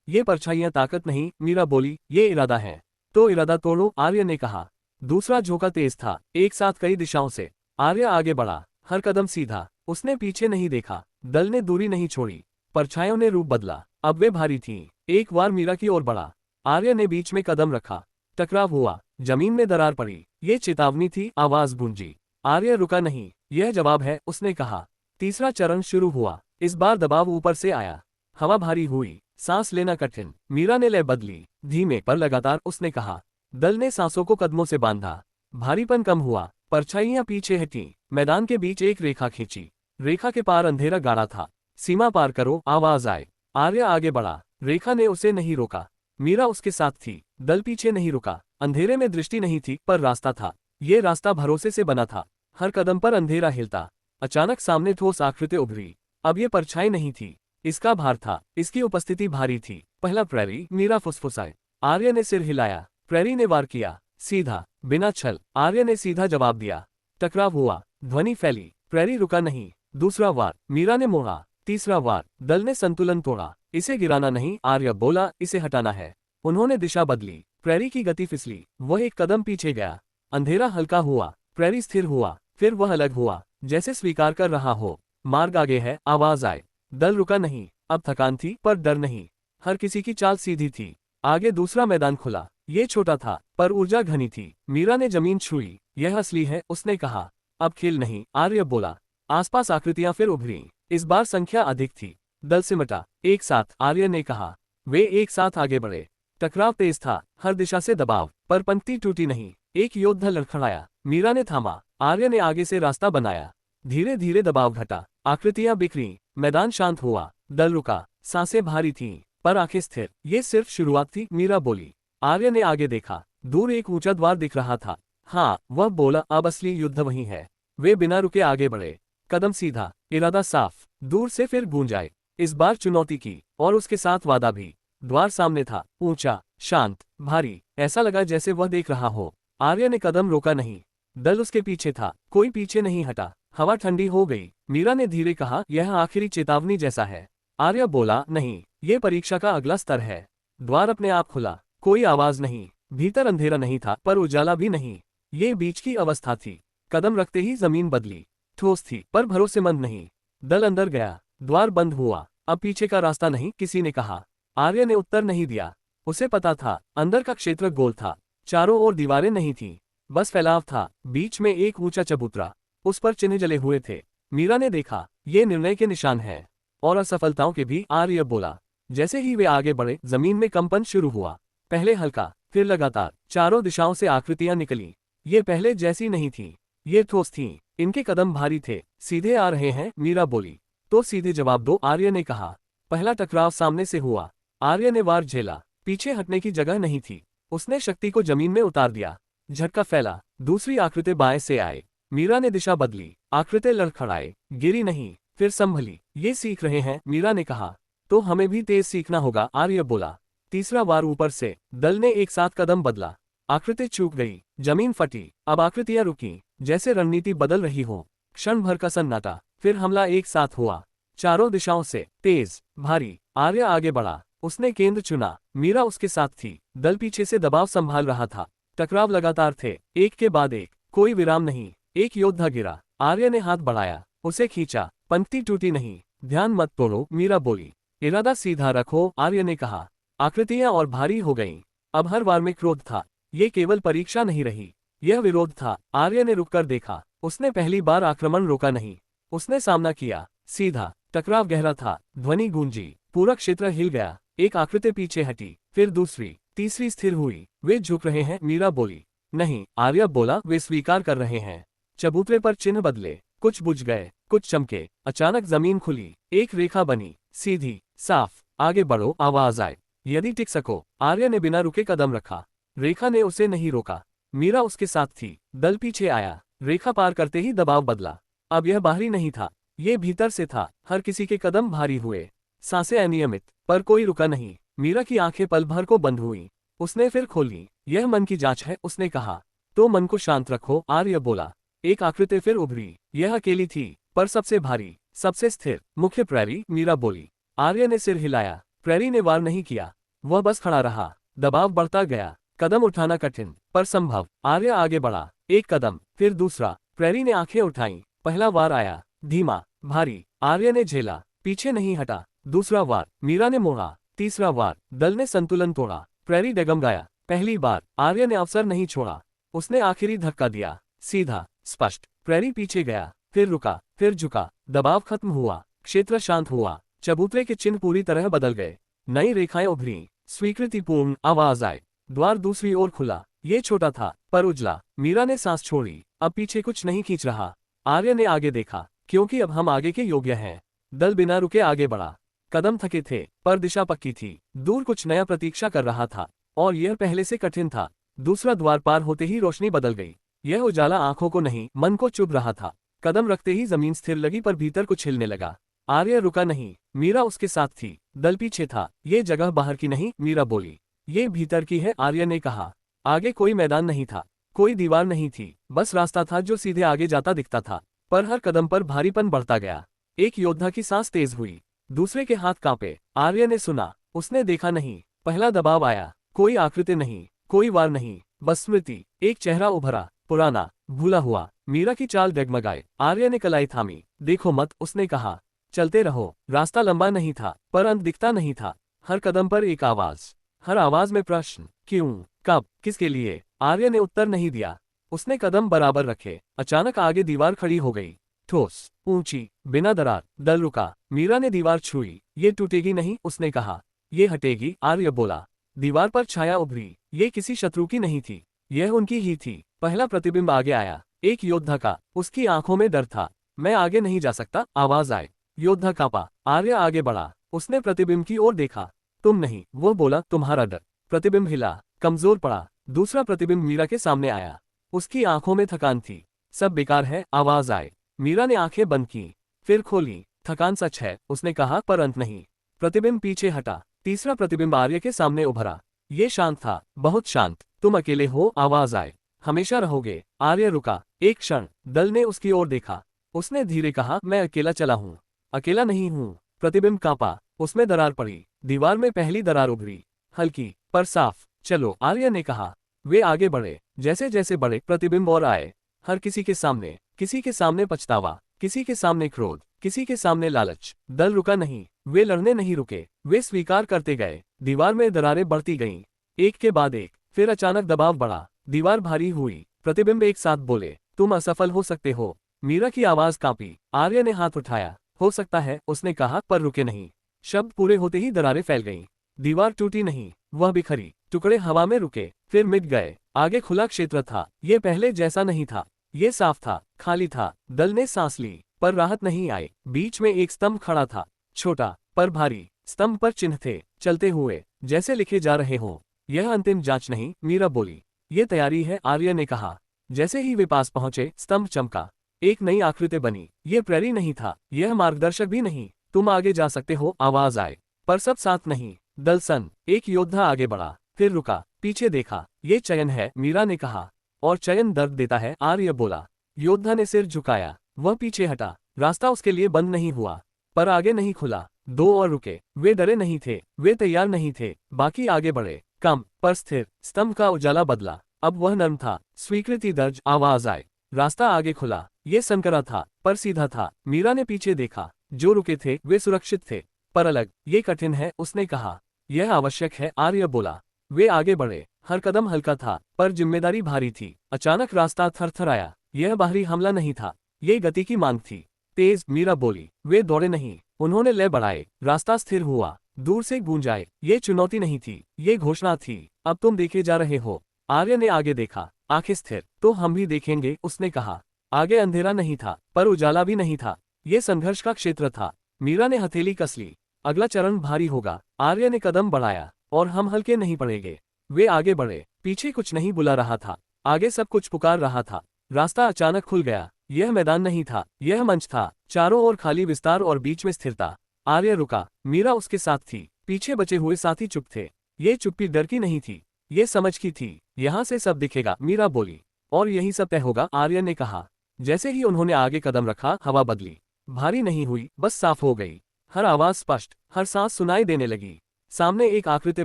ये परछाइयां ताकत नहीं, मीरा बोली, ये इरादा है। तो इरादा तोड़ो, आर्य ने कहा। दूसरा झोंका तेज था, एक साथ कई दिशाओं से। आर्य आगे बढ़ा, हर कदम सीधा। उसने पीछे नहीं देखा। दल ने दूरी नहीं छोड़ी। परछाइयों ने रूप बदला, अब वे भारी थीं। एक बार मीरा की ओर बढ़ा। आर्य ने बीच में कदम रखा। टकराव हुआ, जमीन में दरार पड़ी। ये चेतावनी थी, आवाज गूंजी। आर्य रुका नहीं। यह जवाब है, उसने कहा। तीसरा चरण शुरू हुआ। इस बार दबाव ऊपर से आया। हवा भारी हुई, सांस लेना कठिन। मीरा ने लय बदली, धीमे पर लगातार, उसने कहा। दल ने सांसों को कदमों से बांधा। भारीपन कम हुआ, परछाइयां पीछे हटीं। मैदान के बीच एक रेखा खींची। रेखा के पार अंधेरा गाढ़ा था। सीमा पार करो, आवाज आए। आर्य आगे बढ़ा। रेखा ने उसे नहीं रोका। मीरा उसके साथ थी। दल पीछे नहीं रुका। अंधेरे में दृष्टि नहीं थी, पर रास्ता था। ये रास्ता भरोसे से बना था। हर कदम पर अंधेरा हिलता। अचानक सामने ठोस आकृति उभरी। अब ये परछाई नहीं थी, इसका भार था। इसकी उपस्थिति भारी थी। पहला प्रहरी, मीरा फुसफुसाए। आर्य ने सिर हिलाया। प्रहरी ने वार किया, सीधा, बिना छल। आर्य ने सीधा जवाब दिया। टकराव हुआ, ध्वनि फैली। प्रहरी रुका नहीं। दूसरा वार, मीरा ने मोड़ा। तीसरा वार, दल ने संतुलन तोड़ा। इसे गिराना नहीं, आर्य बोला, इसे हटाना है। उन्होंने दिशा बदली। प्रहरी की गति फिसली। वह एक कदम पीछे गया। अंधेरा हल्का हुआ। प्रहरी स्थिर हुआ, फिर वह अलग हुआ, जैसे स्वीकार कर रहा हो। मार्ग आगे है, आवाज आए। दल रुका नहीं। अब थकान थी, पर डर नहीं। हर किसी की चाल सीधी थी। आगे दूसरा मैदान खुला। ये छोटा था, पर ऊर्जा घनी थी। मीरा ने जमीन छुई। यह असली है, उसने कहा। अब खेल नहीं, आर्य बोला। आसपास आकृतियां फिर उभरी। इस बार संख्या अधिक थी। दल सिमटा। एक साथ, आर्य ने कहा। वे एक साथ आगे बढ़े। टकराव तेज था, हर दिशा से दबाव, पर पंक्ति टूटी नहीं। एक योद्धा लड़खड़ाया। मीरा ने थामा। आर्य ने आगे से रास्ता बनाया। धीरे धीरे दबाव घटा। आकृतियां बिखरी। मैदान शांत हुआ। दल रुका। सांसें भारी थीं, पर आंखें स्थिर। ये सिर्फ शुरुआत थी, मीरा बोली। आर्य ने आगे देखा। दूर एक ऊंचा द्वार दिख रहा था। हाँ, वह बोला, अब असली युद्ध वहीं है। वे बिना रुके आगे बढ़े। कदम सीधा, इरादा साफ। दूर से फिर गूंज आए। इस बार चुनौती की, और उसके साथ वादा भी। द्वार सामने था, ऊंचा, शांत, भारी। ऐसा लगा जैसे वह देख रहा हो। आर्य ने कदम रोका नहीं। दल उसके पीछे था, कोई पीछे नहीं हटा। हवा ठंडी हो गई। मीरा ने धीरे कहा, यह आखिरी चेतावनी जैसा है। आर्य बोला, नहीं, ये परीक्षा का अगला स्तर है। द्वार अपने आप खुला। कोई आवाज नहीं। भीतर अंधेरा नहीं था, पर उजाला भी नहीं। ये बीच की अवस्था थी। कदम रखते ही जमीन बदली। ठोस थी, पर भरोसेमंद नहीं। दल अंदर गया। द्वार बंद हुआ। अब पीछे का रास्ता नहीं, किसी ने कहा। आर्य ने उत्तर नहीं दिया। उसे पता था, अंदर का क्षेत्र गोल था। चारों ओर दीवारें नहीं थीं, बस फैलाव था। बीच में एक ऊंचा चबूतरा, उस पर चिन्ह जले हुए थे। मीरा ने देखा, ये निर्णय के निशान हैं, और असफलताओं के भी, आर्य बोला। जैसे ही वे आगे बढ़े, जमीन में कंपन शुरू हुआ। पहले हल्का, फिर लगातार। चारों दिशाओं से आकृतियां निकली। ये पहले जैसी नहीं थी, ये ठोस थीं। इनके कदम भारी थे। सीधे आ रहे हैं, मीरा बोली। तो सीधे जवाब दो, आर्य ने कहा। पहला टकराव सामने से हुआ। आर्य ने वार झेला। पीछे हटने की जगह नहीं थी। उसने शक्ति को जमीन में उतार दिया। झटका फैला। दूसरी आकृति बाएं से आए। मीरा ने दिशा बदली। आकृति लड़खड़ाए, गिरी नहीं, फिर संभली। ये सीख रहे हैं, मीरा ने कहा। तो हमें भी तेज सीखना होगा, आर्य बोला। तीसरा वार ऊपर से। दल ने एक साथ कदम बदला। आकृति चूक गई। जमीन फटी। अब आकृतियां रुकी, जैसे रणनीति बदल रही हो। क्षण भर का सन्नाटा, फिर हमला एक साथ हुआ। चारों दिशाओं से, तेज, भारी। आर्य आगे बढ़ा। उसने केंद्र चुना। मीरा उसके साथ थी। दल पीछे से दबाव संभाल रहा था। टकराव लगातार थे, एक के बाद एक, कोई विराम नहीं। एक योद्धा गिरा। आर्य ने हाथ बढ़ाया, उसे खींचा। पंक्ति टूटी नहीं। ध्यान मत तोड़ो, मीरा बोली। इरादा सीधा रखो, आर्य ने कहा। आकृतियां और भारी हो गईं। अब हर वार में क्रोध था। ये केवल परीक्षा नहीं रही, यह विरोध था। आर्य ने रुककर देखा। उसने पहली बार आक्रमण रोका नहीं। उसने सामना किया, सीधा। टकराव गहरा था। ध्वनि गूंजी। पूरा क्षेत्र हिल गया। एक आकृति पीछे हटी, फिर दूसरी, तीसरी स्थिर हुई। वे झुक रहे हैं, मीरा बोली। नहीं, आर्य बोला, वे स्वीकार कर रहे हैं। चबूतरे पर चिन्ह बदले। कुछ बुझ गए, कुछ चमके। अचानक जमीन खुली। एक रेखा बनी, सीधी, साफ। आगे बढ़ो, आवाज आए। यदि टिक सको। आर्य ने बिना रुके कदम रखा। रेखा ने उसे नहीं रोका। मीरा उसके साथ थी। दल पीछे आया। रेखा पार करते ही दबाव बदला। अब यह बाहरी नहीं था, ये भीतर से था। हर किसी के कदम भारी हुए। सांसें अनियमित, पर कोई रुका नहीं। मीरा की आंखें पल भर को बंद हुई। उसने फिर खोली। यह मन की जांच है, उसने कहा। तो मन को शांत रखो, आर्य बोला। एक आकृति फिर उभरी। यह अकेली थी, पर सबसे भारी, सबसे स्थिर। मुख्य प्रहरी, मीरा बोली। आर्य ने सिर हिलाया। प्रहरी ने वार नहीं किया, वह बस खड़ा रहा। दबाव बढ़ता गया। कदम उठाना कठिन पर संभव। आर्य आगे बढ़ा, एक कदम, फिर दूसरा। प्रेरी ने आंखें उठाईं। पहला वार आया, धीमा, भारी। आर्य ने झेला, पीछे नहीं हटा। दूसरा वार, मीरा ने मोड़ा। तीसरा वार, दल ने संतुलन तोड़ा। प्रेरी डगमगाया। पहली बार आर्य ने अवसर नहीं छोड़ा। उसने आखिरी धक्का दिया, सीधा, स्पष्ट। प्रेरी पीछे गया, फिर रुका, फिर झुका। दबाव खत्म हुआ, क्षेत्र शांत हुआ। चबूतरे के चिन्ह पूरी तरह बदल गए। नई रेखाएं उभरी, स्वीकृतिपूर्ण आवाज आए। द्वार दूसरी ओर खुला। ये छोटा था पर उजला। मीरा ने सांस छोड़ी, अब पीछे कुछ नहीं खींच रहा। आर्य ने आगे देखा, क्योंकि अब हम आगे के योग्य हैं। दल बिना रुके आगे बढ़ा। कदम थके थे पर दिशा पक्की थी। दूर कुछ नया प्रतीक्षा कर रहा था, और यह पहले से कठिन था। दूसरा द्वार पार होते ही रोशनी बदल गई। यह उजाला आंखों को नहीं, मन को चुभ रहा था। कदम रखते ही जमीन स्थिर लगी, पर भीतर कुछ हिलने लगा। आर्य रुका नहीं। मीरा उसके साथ थी। दल पीछे था। ये जगह बाहर की नहीं, मीरा बोली। ये भीतर की है, आर्य ने कहा। आगे कोई मैदान नहीं था, कोई दीवार नहीं थी, बस रास्ता था जो सीधे आगे जाता दिखता था। पर हर कदम पर भारीपन बढ़ता गया। एक योद्धा की सांस तेज हुई, दूसरे के हाथ कांपे। आर्य ने सुना, उसने देखा नहीं। पहला दबाव आया, कोई आकृति नहीं, कोई वार नहीं, बस स्मृति। एक चेहरा उभरा, पुराना, भूला हुआ। मीरा की चाल डगमगाए। आर्य ने कलाई थामी। देखो मत, उसने कहा। चलते रहो। रास्ता लंबा नहीं था, पर अंत दिखता नहीं था। हर कदम पर एक आवाज, हर आवाज में प्रश्न, क्यों, कब, किसके लिए। आर्य ने उत्तर नहीं दिया। उसने कदम बराबर रखे। अचानक आगे दीवार खड़ी हो गई, ठोस, ऊंची, बिना दरार। दल रुका। मीरा ने दीवार छुई। ये टूटेगी नहीं, उसने कहा। ये हटेगी, आर्य बोला। दीवार पर छाया उभरी। ये किसी शत्रु की नहीं थी, यह उनकी ही थी। पहला प्रतिबिंब आगे आया, एक योद्धा का। उसकी आंखों में डर था। मैं आगे नहीं जा सकता, आवाज आए। योद्धा कांपा। आर्य आगे बढ़ा। उसने प्रतिबिंब की ओर देखा। तुम नहीं, वो बोला, तुम्हारा डर। प्रतिबिंब हिला, कमजोर पड़ा। दूसरा प्रतिबिंब मीरा के सामने आया। उसकी आंखों में थकान थी। सब बेकार है, आवाज आए। मीरा ने आंखें बंद की, फिर खोली। थकान सच है, उसने कहा, पर अंत नहीं। प्रतिबिंब पीछे हटा। तीसरा प्रतिबिंब आर्य के सामने उभरा। ये शांत था, बहुत शांत। तुम अकेले हो, आवाज आए। हमेशा रहोगे। आर्य रुका। एक क्षण। दल ने उसकी ओर देखा। उसने धीरे कहा, मैं अकेला चला हूँ। अकेला नहीं हूँ। प्रतिबिंब कांपा। उसमें दरार पड़ी। दीवार में पहली दरार उभरी, हल्की पर साफ। चलो, आर्य ने कहा। वे आगे बढ़े। जैसे जैसे बढ़े, प्रतिबिंब और आए। हर किसी के सामने पछतावा, किसी के सामने क्रोध, किसी के सामने लालच। दल रुका नहीं। वे लड़ने नहीं रुके, वे स्वीकार करते गए। दीवार में दरारें बढ़ती गईं, एक के बाद एक। फिर अचानक दबाव बढ़ा। दीवार भारी हुई। प्रतिबिंब एक साथ बोले, तुम असफल हो सकते हो। मीरा की आवाज कांपी। आर्य ने हाथ उठाया। हो सकता है, उसने कहा, पर रुके नहीं। शब्द पूरे होते ही दरारें फैल गईं। दीवार टूटी नहीं, वह बिखरी। टुकड़े हवा में रुके, फिर मिट गए। आगे खुला क्षेत्र था। ये पहले जैसा नहीं था। ये साफ था, खाली था। दल ने सांस ली, पर राहत नहीं आई। बीच में एक स्तंभ खड़ा था, छोटा पर भारी। स्तंभ पर चिन्ह थे, चलते हुए, जैसे लिखे जा रहे हों। यह अंतिम जांच नहीं, मीरा बोली। ये तैयारी है, आर्य ने कहा। जैसे ही वे पास पहुंचे, स्तंभ चमका। एक नई आकृति बनी। ये प्रेरी नहीं था, यह मार्गदर्शक भी नहीं। तुम आगे जा सकते हो, आवाज आए। पर सब साथ नहीं। दल सन। एक योद्धा आगे बढ़ा, फिर रुका, पीछे देखा। ये चयन है, मीरा ने कहा। और चयन दर्द देता है, आर्य बोला। योद्धा ने सिर झुकाया। वह पीछे हटा। रास्ता उसके लिए बंद नहीं हुआ, पर आगे नहीं खुला। दो और रुके। वे डरे नहीं थे, वे तैयार नहीं थे। बाकी आगे बढ़े, कम पर स्थिर। स्तंभ का उजाला बदला। अब वह नर्म था। स्वीकृति दर्ज, आवाज आए। रास्ता आगे खुला। ये संकरा था, पर सीधा था। मीरा ने पीछे देखा। जो रुके थे वे सुरक्षित थे, पर अलग। ये कठिन है, उसने कहा। यह आवश्यक है, आर्य बोला। वे आगे बढ़े। हर कदम हल्का था, पर जिम्मेदारी भारी थी। अचानक रास्ता थरथराया। यह बाहरी हमला नहीं था, ये गति की मांग थी। तेज, मीरा बोली। वे दौड़े नहीं, उन्होंने लय बढ़ाए। रास्ता स्थिर हुआ। दूर से गूंज आए। ये चुनौती नहीं थी, ये घोषणा थी। अब तुम देखे जा रहे हो। आर्य ने आगे देखा, आंखें स्थिर। तो हम भी देखेंगे, उसने कहा। आगे अंधेरा नहीं था, पर उजाला भी नहीं था। ये संघर्ष का क्षेत्र था। मीरा ने हथेली कस ली। अगला चरण भारी होगा। आर्य ने कदम बढ़ाया, और हम हल्के नहीं पड़ेंगे। वे आगे बढ़े। पीछे कुछ नहीं बुला रहा था, आगे सब कुछ पुकार रहा था। रास्ता अचानक खुल गया। यह मैदान नहीं था, यह मंच था। चारों ओर खाली विस्तार और बीच में स्थिरता। आर्य रुका। मीरा उसके साथ थी। पीछे बचे हुए साथी चुप थे। ये चुप्पी डर की नहीं थी, ये समझ की थी। यहाँ से सब दिखेगा, मीरा बोली। और यही सब तय होगा, आर्य ने कहा। जैसे ही उन्होंने आगे कदम रखा, हवा बदली। भारी नहीं हुई, बस साफ हो गई। हर आवाज स्पष्ट, हर सांस सुनाई देने लगी। सामने एक आकृति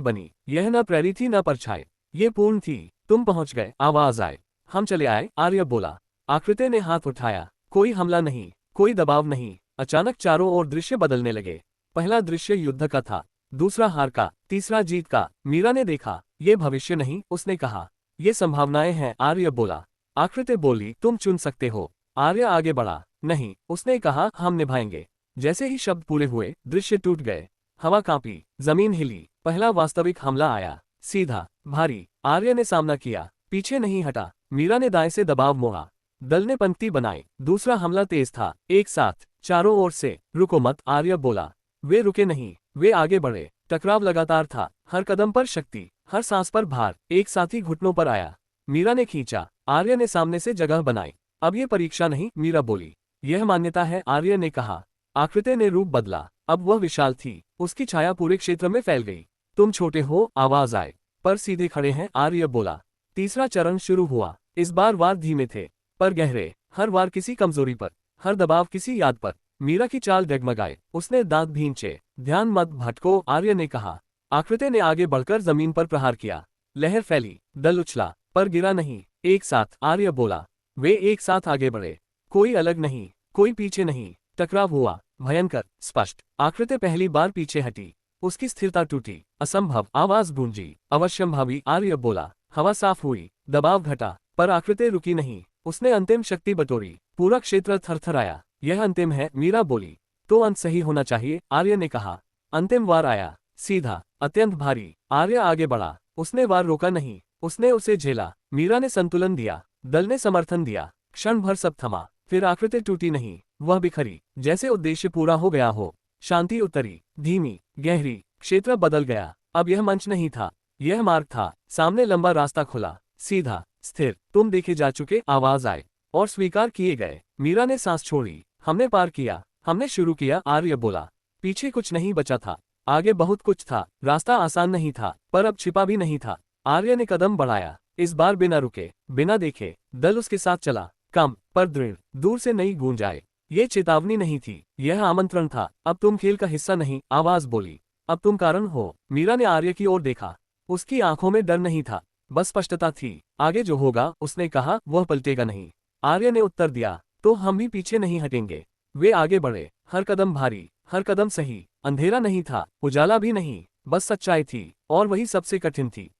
बनी। यह न प्रेरी थी, न परछाई। ये पूर्ण थी। तुम पहुंच गए, आवाज आए। हम चले आए, आर्य बोला। आकृति ने हाथ उठाया। कोई हमला नहीं, कोई दबाव नहीं। अचानक चारों ओर दृश्य बदलने लगे। पहला दृश्य युद्ध का था, दूसरा हार का, तीसरा जीत का। मीरा ने देखा, ये भविष्य नहीं, उसने कहा। ये संभावनाएं हैं, आर्य बोला। आकृति बोली, तुम चुन सकते हो। आर्य आगे बढ़ा। नहीं, उसने कहा, हम निभाएंगे। जैसे ही शब्द पूरे हुए, दृश्य टूट गए। हवा कांपी, जमीन हिली। पहला वास्तविक हमला आया, सीधा, भारी। आर्य ने सामना किया, पीछे नहीं हटा। मीरा ने दाएं से दबाव मोड़ा। दल ने पंक्ति बनाई। दूसरा हमला तेज था, एक साथ, चारों ओर से। रुको मत, आर्य बोला। वे रुके नहीं, वे आगे बढ़े। टकराव लगातार था, हर कदम पर शक्ति, हर सांस पर भार। एक साथी घुटनों पर आया। मीरा ने खींचा, आर्य ने सामने से जगह बनाई। अब ये परीक्षा नहीं, मीरा बोली, यह मान्यता है, आर्य ने कहा। आकृति ने रूप बदला। अब वह विशाल थी, उसकी छाया पूरे क्षेत्र में फैल गई। तुम छोटे हो, आवाज आए, पर सीधे खड़े हैं, आर्य बोला। तीसरा चरण शुरू हुआ। इस बार वार धीमे थे, पर गहरे। हर वार किसी कमजोरी पर, हर दबाव किसी याद पर। मीरा की चाल डगमगाए, उसने दांत भींचे। ध्यान मत भटको, आर्य ने कहा। आकृति ने आगे बढ़कर जमीन पर प्रहार किया। लहर फैली, दल उछला, पर गिरा नहीं। एक साथ, आर्य बोला। वे एक साथ आगे बढ़े, कोई अलग नहीं, कोई पीछे नहीं। टकराव हुआ, भयंकर, स्पष्ट। आकृति पहली बार पीछे हटी, उसकी स्थिरता टूटी। असंभव, आवाज गूंजी। अवश्यंभावी, आर्य बोला। हवा साफ हुई, दबाव घटा, पर आकृति रुकी नहीं। उसने अंतिम शक्ति बटोरी। पूरा क्षेत्र थरथराया। यह अंतिम है, मीरा बोली। तो अंत सही होना चाहिए, आर्य ने कहा। अंतिम वार आया, सीधा, अत्यंत भारी। आर्य आगे बढ़ा, उसने वार रोका नहीं, उसने उसे झेला। मीरा ने संतुलन दिया, दल ने समर्थन दिया। क्षण भर सब थमा, फिर आकृति टूटी नहीं, वह बिखरी, जैसे उद्देश्य पूरा हो गया हो। शांति उतरी, धीमी, गहरी। क्षेत्र बदल गया। अब यह मंच नहीं था, यह मार्ग था। सामने लंबा रास्ता खुला, सीधा, स्थिर। तुम देखे जा चुके, आवाज आए, और स्वीकार किए गए। मीरा ने सांस छोड़ी। हमने पार किया, हमने शुरू किया, आर्य बोला। पीछे कुछ नहीं बचा था, आगे बहुत कुछ था। रास्ता आसान नहीं था, पर अब छिपा भी नहीं था। आर्य ने कदम बढ़ाया, इस बार बिना रुके, बिना देखे। दल उसके साथ चला, कम, पर दृढ़। दूर से नई गूंज आए। ये चेतावनी नहीं थी, यह आमंत्रण था। अब तुम खेल का हिस्सा नहीं, आवाज बोली। अब तुम कारण हो। मीरा ने आर्य की ओर देखा। उसकी आंखों में डर नहीं था, बस स्पष्टता थी। आगे जो होगा, उसने कहा, वह पलटेगा नहीं। आर्य ने उत्तर दिया, तो हम भी पीछे नहीं हटेंगे। वे आगे बढ़े, हर कदम भारी, हर कदम सही। अंधेरा नहीं था, उजाला भी नहीं, बस सच्चाई थी, और वही सबसे कठिन थी।